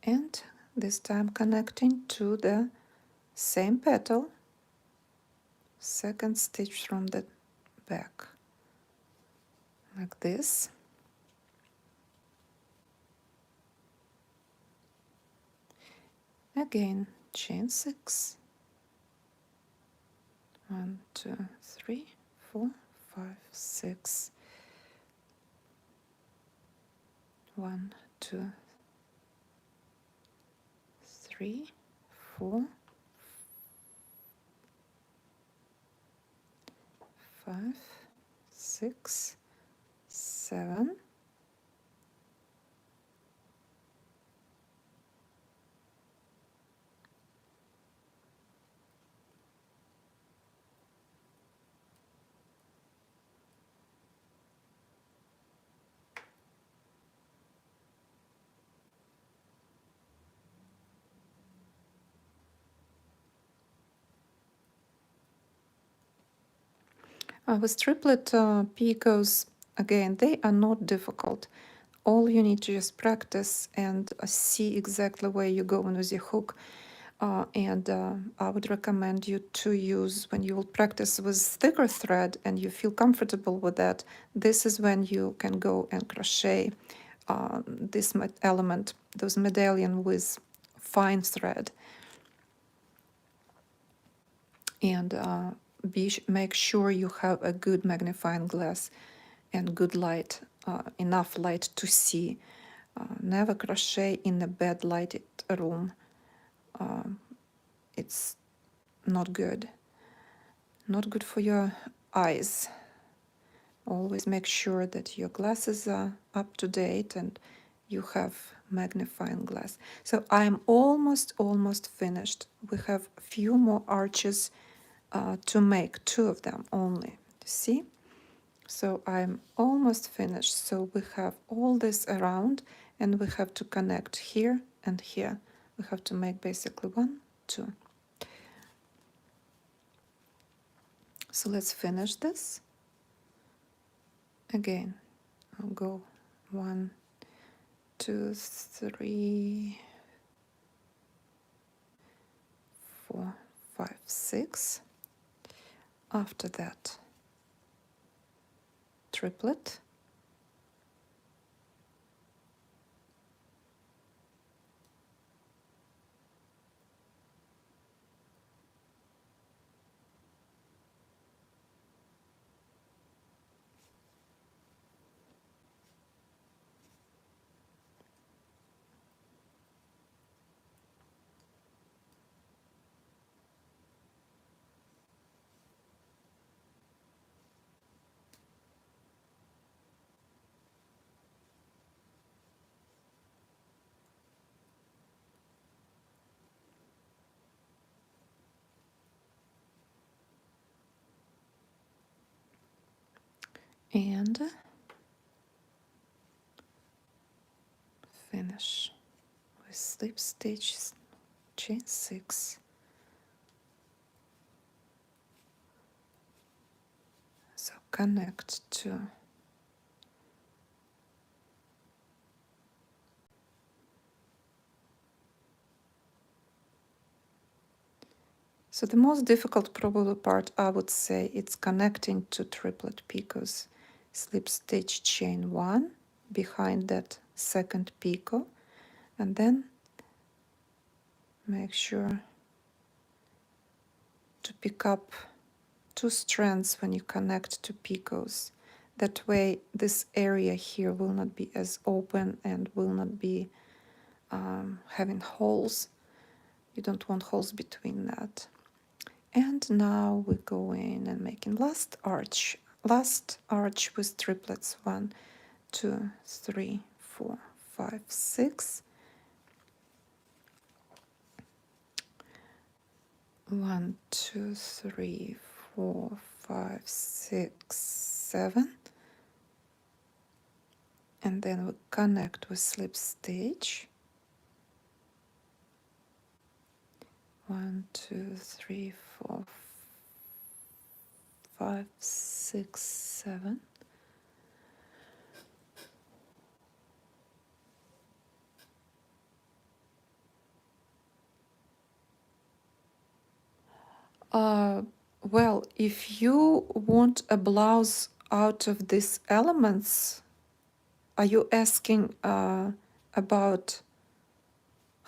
and this time connecting to the same petal, second stitch from the back, like this. Again, chain 6, 1, 2, 3, 4, 5, 6, 1, 2, 3, 4, 5, 6, 7, with triplet picots, again, they are not difficult. All you need to just practice and see exactly where you're going with your hook. And I would recommend you to use, when you will practice with thicker thread and you feel comfortable with that, this is when you can go and crochet this element, those medallion with fine thread. And make sure you have a good magnifying glass and good light, enough light to see. Never crochet in a bad lighted room. It's not good. Not good for your eyes. Always make sure that your glasses are up to date and you have magnifying glass. So I'm almost finished. We have a few more arches to make, 2 of them only. See? So I'm almost finished. So we have all this around and we have to connect here and here. We have to make basically 1, 2. So let's finish this. Again, I'll go 1, 2, 3, 4, 5, 6. After that, triplet. and finish with slip stitch, chain 6. So connect to so the most difficult probably part I would say it's connecting to triplet picots. Slip stitch chain 1 behind that second picot, and then make sure to pick up 2 strands when you connect to picots. That way this area here will not be as open and will not be having holes. You don't want holes between that. And now we go in and making last arch with triplets. 1, 2, 3, 4, 5, 6. 1, 2, 3, 4, 5, 6, 7. And then we connect with slip stitch. 1, 2, 3, 4, 5, 6, 7. Well, if you want a blouse out of these elements, are you asking about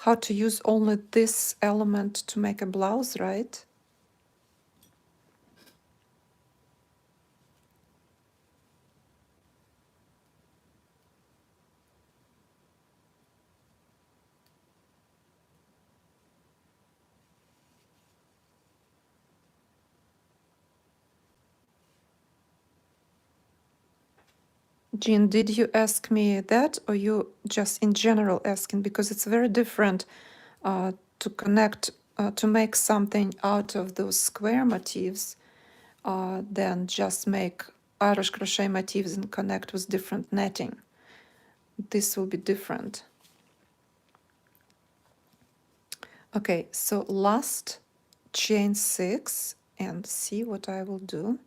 how to use only this element to make a blouse, right? Jean, did you ask me that, or you just in general asking? Because it's very different to connect, to make something out of those square motifs than just make Irish crochet motifs and connect with different netting. This will be different. Okay, so last chain 6 and see what I will do.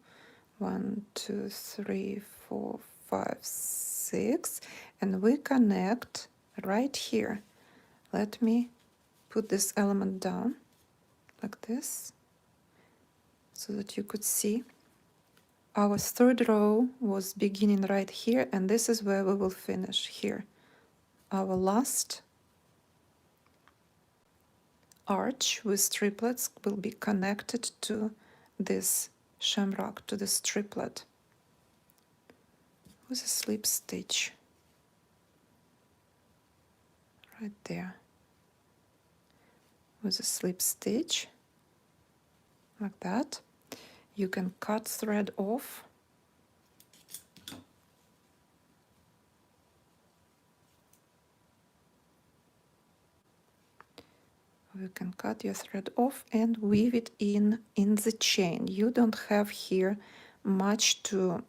1, 2, 3, 4, 5, 6, and we connect right here. Let me put this element down like this so that you could see. Our third row was beginning right here, and this is where we will finish here. Our last arch with triplets will be connected to this shamrock, to this triplet, with a slip stitch right there, with a slip stitch like that. You can cut thread off. You can cut your thread off and weave it in the chain. You don't have here much to.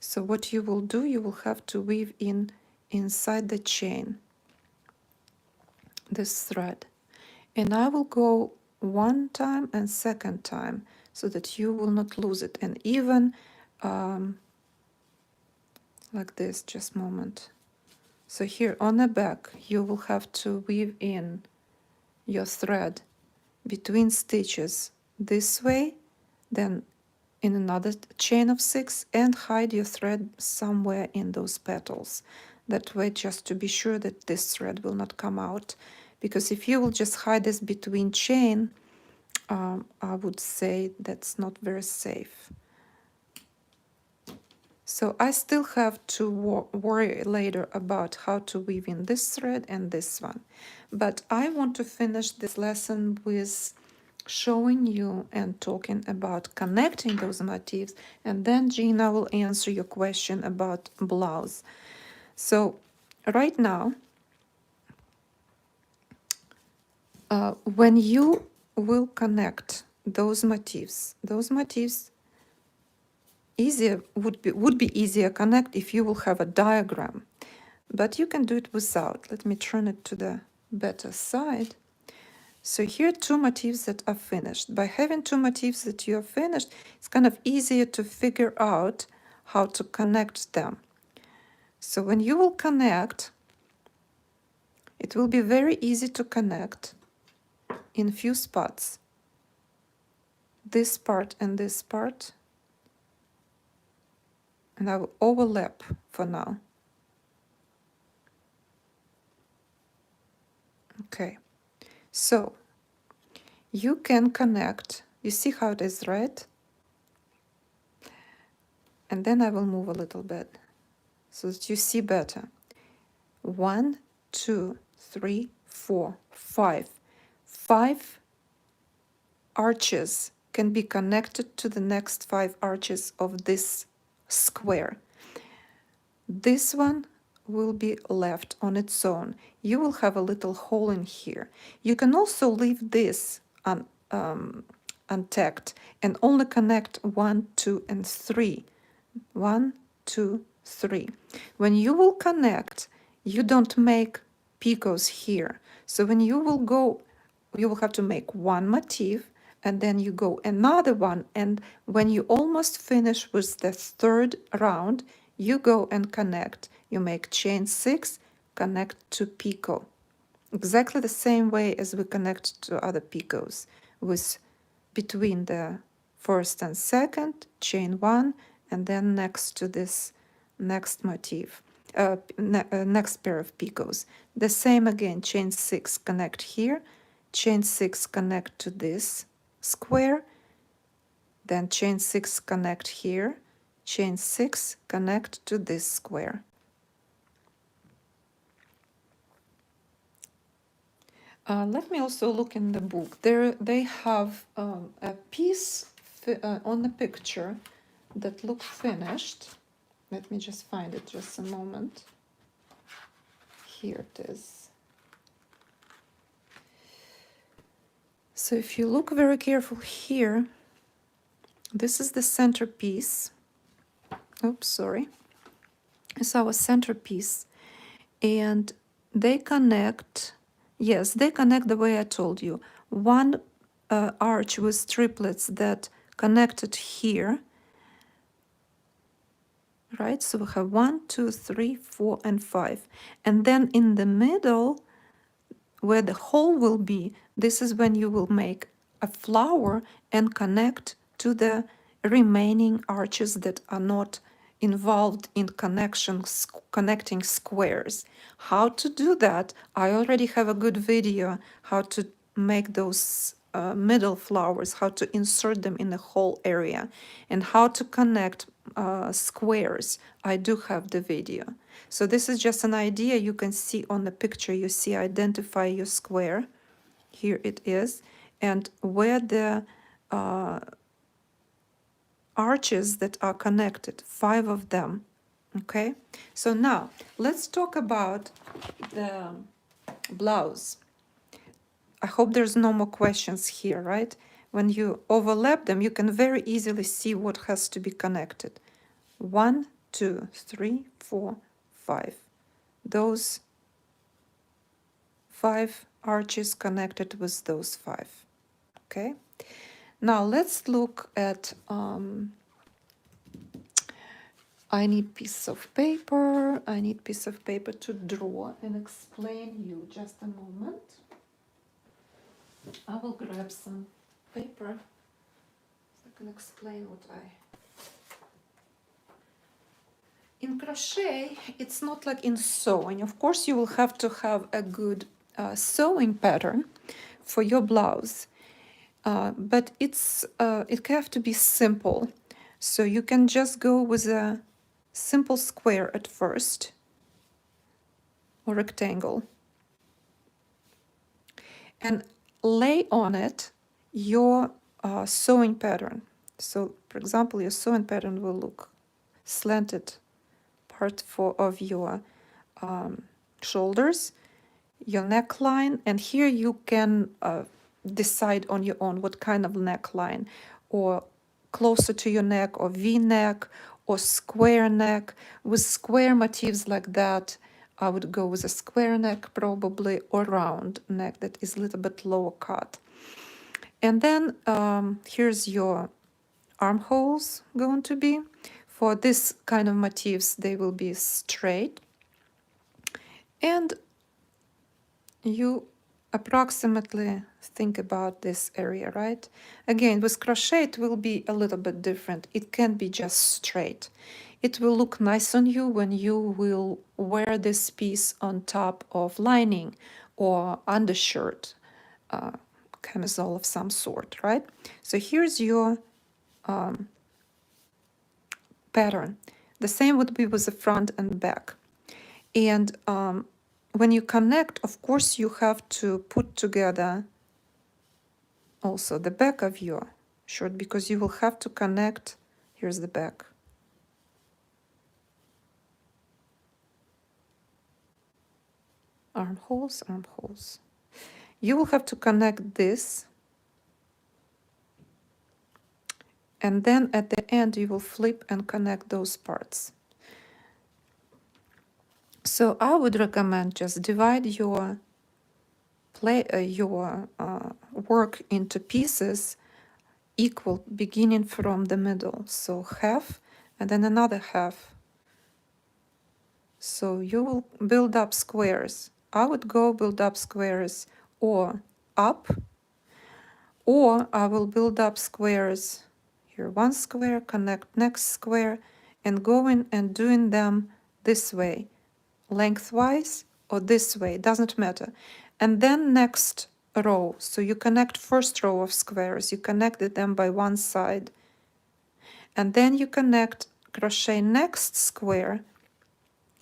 So what you will do, you will have to weave in inside the chain this thread. And I will go one time and second time so that you will not lose it. And even like this, just a moment. So here on the back, you will have to weave in your thread between stitches this way, then in another chain of 6, and hide your thread somewhere in those petals. That way, just to be sure that this thread will not come out. Because if you will just hide this between chain, I would say that's not very safe. So I still have to worry later about how to weave in this thread and this one. But I want to finish this lesson with showing you and talking about connecting those motifs, and then Gina will answer your question about blouse. So right now, when you will connect those motifs easier would be easier connect if you will have a diagram, but you can do it without. Let me turn it to the better side. So here are two motifs that are finished. By having two motifs that you are finished, it's kind of easier to figure out how to connect them. So when you will connect, it will be very easy to connect in few spots. This part and this part. And I will overlap for now. Okay. So you can connect. You see how it is, right? And then I will move a little bit so that you see better. 1, 2, 3, 4, 5. 5 arches can be connected to the next 5 arches of this square. This one will be left on its own. You will have a little hole in here. You can also leave this untacked and only connect 1, 2, and 3. 1, 2, 3. When you will connect, you don't make picots here. So when you will go, you will have to make one motif and then you go another one. And when you almost finish with the third round, you go and connect. You make chain 6, connect to picot. Exactly the same way as we connect to other picots, with between the first and second, chain 1, and then next to this next motif, next pair of picots. The same again, chain 6, connect here, chain 6, connect to this square, then chain 6, connect here, chain 6, connect to this square. Let me also look in the book. There they have a piece on the picture that look finished. Let me just find it just a moment. Here it is. So if you look very careful here, this is the centerpiece. Oops, sorry. It's our centerpiece. And they connect, yes, they connect the way I told you. One arch with triplets that connected here, right? So we have 1, 2, 3, 4, and 5. And then in the middle, where the hole will be, this is when you will make a flower and connect to the remaining arches that are not involved in connecting squares. How to do that? I already have a good video how to make those middle flowers, how to insert them in the whole area, and how to connect squares. I do have the video. So this is just an idea. You can see on the picture, you see identify your square. Here it is. And where the arches that are connected, 5 of them. Okay, so now let's talk about the blouse. I hope there's no more questions here, right? When you overlap them, you can very easily see what has to be connected. 1, 2, 3, 4, 5. Those 5 arches connected with those 5. Okay, now let's look at I need piece of paper. I need piece of paper to draw and explain you. Just a moment. I will grab some paper so I can explain what I... In crochet, it's not like in sewing. Of course, you will have to have a good sewing pattern for your blouse. But it have to be simple. So you can just go with a simple square at first, or rectangle, and lay on it your sewing pattern. So, for example, your sewing pattern will look slanted part of your shoulders, your neckline, and here you can decide on your own what kind of neckline or closer to your neck, or V-neck, or square neck. With square motifs like that, I would go with a square neck probably, or round neck that is a little bit lower cut. And then here's your armholes going to be. For this kind of motifs, they will be straight. And you approximately think about this area, right? Again, with crochet, it will be a little bit different. It can be just straight. It will look nice on you when you will wear this piece on top of lining or undershirt, camisole of some sort, right? So here's your pattern. The same would be with the front and back. And when you connect, of course, you have to put together also the back of your shirt, because you will have to connect. Here's the back. Armholes, armholes. You will have to connect this. And then at the end, you will flip and connect those parts. So I would recommend just divide your work into pieces equal, beginning from the middle. So half and then another half. So you will build up squares. I would go build up squares or up, or I will build up squares here, one square, connect next square, and going and doing them this way, lengthwise or this way, doesn't matter. And then next row, so you connect first row of squares, you connected them by one side, and then you connect, crochet next square.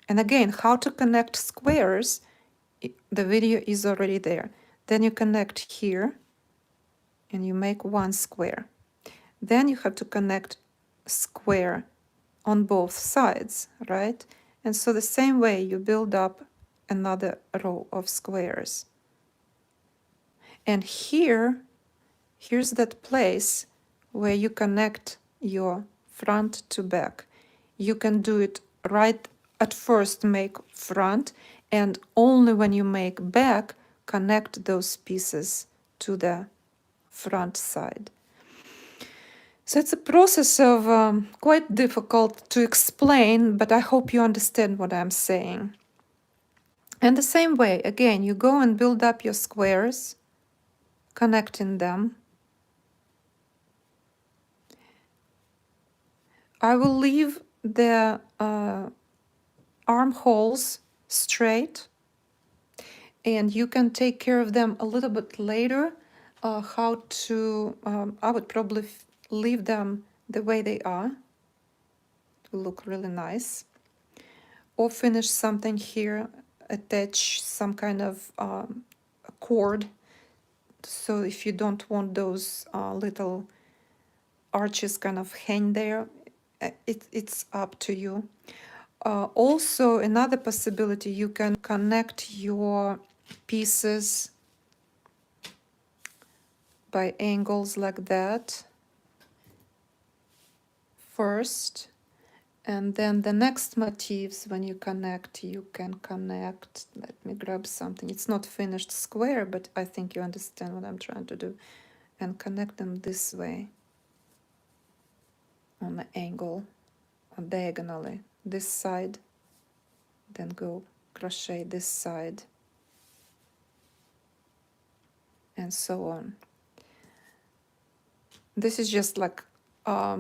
And again, how to connect squares, the video is already there. Then you connect here and you make one square. Then you have to connect square on both sides, right? And so the same way you build up another row of squares. And here's that place where you connect your front to back. You can do it right at first, make front, and only when you make back, connect those pieces to the front side. So it's a process of quite difficult to explain, but I hope you understand what I'm saying. And the same way, again, you go and build up your squares, connecting them. I will leave the armholes straight, and you can take care of them a little bit later. How to, I would probably leave them the way they are. It will look really nice. Or finish something here, attach some kind of cord. So if you don't want those little arches kind of hang there, it's up to you. Also, another possibility, you can connect your pieces by angles like that first, and then the next motifs, when you connect, you can connect. Let me grab something. It's not finished square, but I think you understand what I'm trying to do. And connect them this way on the angle, or diagonally. This side, then go crochet this side, and so on. This is just like a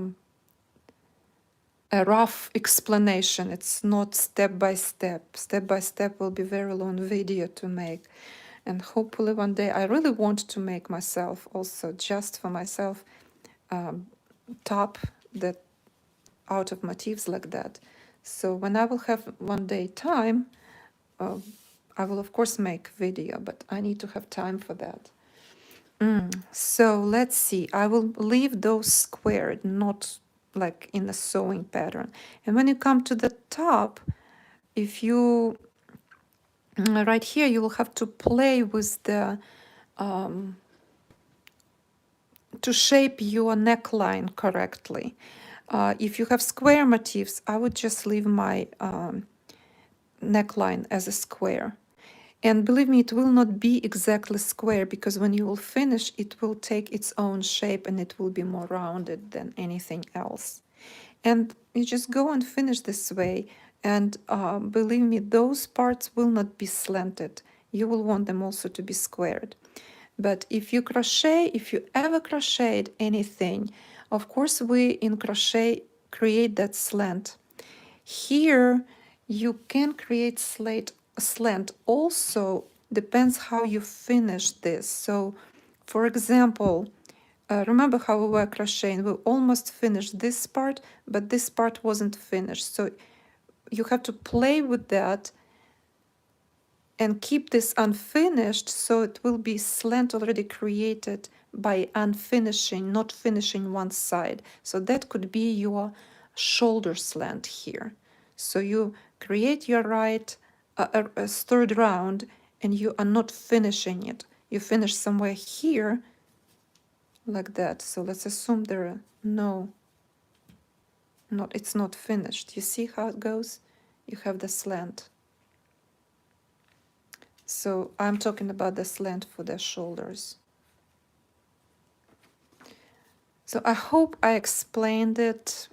rough explanation. It's not step by step. Step by step will be very long video to make. And hopefully one day, I really want to make myself also, just for myself, top that out of motifs like that. So when I will have one day time, I will of course make video, but I need to have time for that. So let's see, I will leave those squared, not like in a sewing pattern. And when you come to the top, if you, right here, you will have to play with the to shape your neckline correctly. If you have square motifs, I would just leave my neckline as a square. And believe me, it will not be exactly square, because when you will finish, it will take its own shape and it will be more rounded than anything else. And you just go and finish this way. And believe me, those parts will not be slanted. You will want them also to be squared. But if you crochet, if you ever crocheted anything, of course we in crochet create that slant. Here you can create slant also, depends how you finish this. So for example, remember how we were crocheting, we almost finished this part, but this part wasn't finished. So you have to play with that and keep this unfinished, so it will be slant already created by unfinishing, not finishing one side. So that could be your shoulder slant here. So you create your a third round and you are not finishing it. You finish somewhere here like that. So let's assume there are it's not finished. You see how it goes? You have the slant. So I'm talking about the slant for the shoulders. So I hope I explained it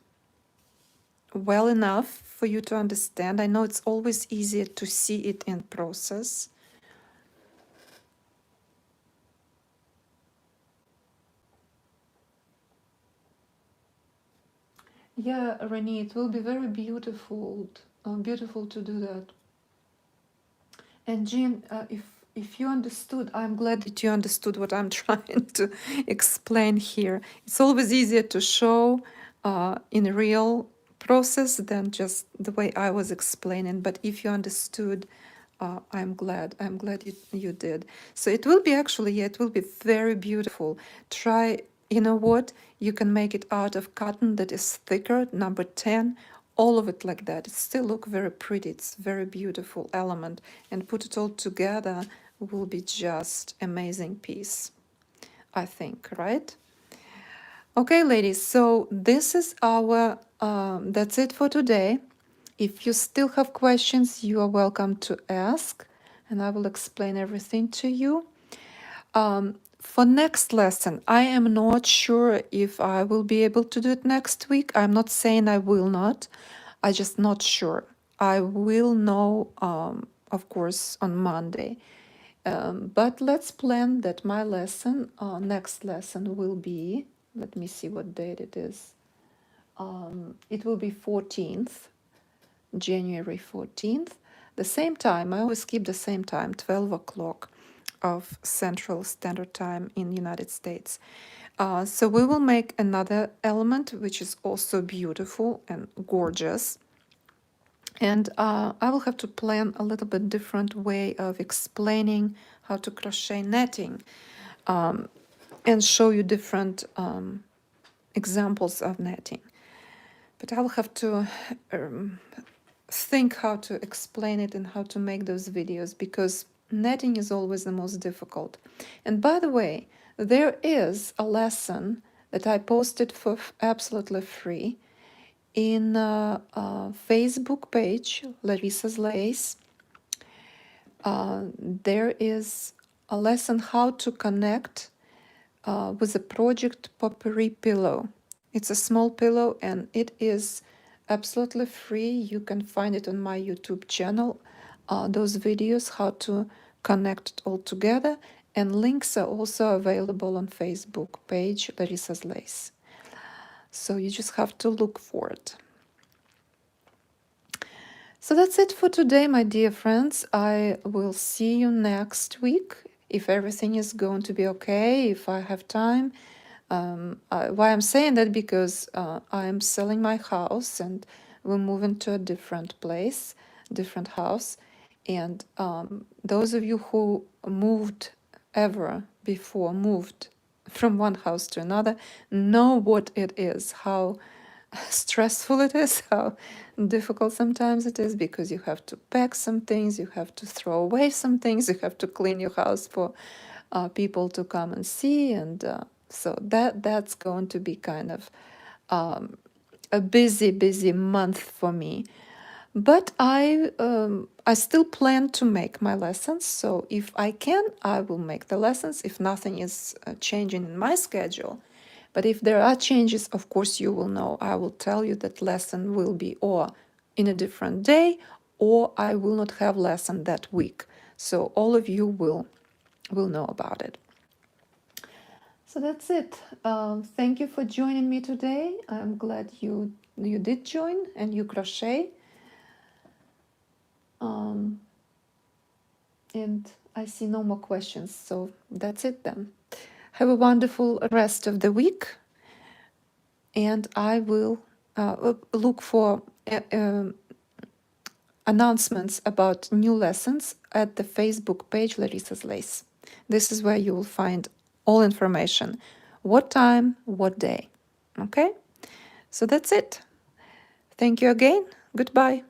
well enough for you to understand. I know it's always easier to see it in process. Yeah, Renee, it will be very beautiful, beautiful to do that. And Jean, if you understood, I'm glad that you understood what I'm trying to explain here. It's always easier to show in a real process than just the way I was explaining. But if you understood, I'm glad. I'm glad you did. So it will be actually, yeah, it will be very beautiful. Try, you know what? You can make it out of cotton that is thicker, number 10, all of it like that. It still look very pretty. It's very beautiful element, and put it all together will be just amazing piece, I think, right? Okay, ladies, so this is our, that's it for today. If you still have questions, you are welcome to ask, and I will explain everything to you. For next lesson, I am not sure if I will be able to do it next week. I'm not saying I will not. I'm just not sure. I will know, of course, on Monday. But let's plan that my lesson, next lesson will be, let me see what date it is. It will be 14th, January 14th. The same time, I always keep the same time, 12 o'clock of Central Standard Time in the United States. So we will make another element, which is also beautiful and gorgeous. And I will have to plan a little bit different way of explaining how to crochet netting, and show you different examples of netting. But I will have to think how to explain it and how to make those videos, because netting is always the most difficult. And by the way, there is a lesson that I posted for absolutely free in a Facebook page, Larissa's Lace. There is a lesson how to connect with a project potpourri pillow. It's a small pillow and it is absolutely free. You can find it on my YouTube channel, those videos, how to connect it all together. And links are also available on Facebook page, Larissa's Lace. So you just have to look for it. So that's it for today, my dear friends. I will see you next week, if everything is going to be okay, if I have time. Why I'm saying that, because I'm selling my house and we're moving to a different place, different house. And those of you who moved ever before, moved from one house to another, know what it is, how stressful it is, how difficult sometimes it is, because you have to pack some things, you have to throw away some things, you have to clean your house for people to come and see, and So that's going to be kind of a busy month for me. But I still plan to make my lessons. So if I can, I will make the lessons. If nothing is changing in my schedule, but if there are changes, of course you will know. I will tell you that lesson will be or in a different day, or I will not have lesson that week. So all of you will know about it. So that's it. Thank you for joining me today. I'm glad you did join and you crochet. And I see no more questions. So that's it then. Have a wonderful rest of the week. And I will look for announcements about new lessons at the Facebook page Larissa's Lace. This is where you will find all information. What time, what day. Okay? So that's it. Thank you again. Goodbye.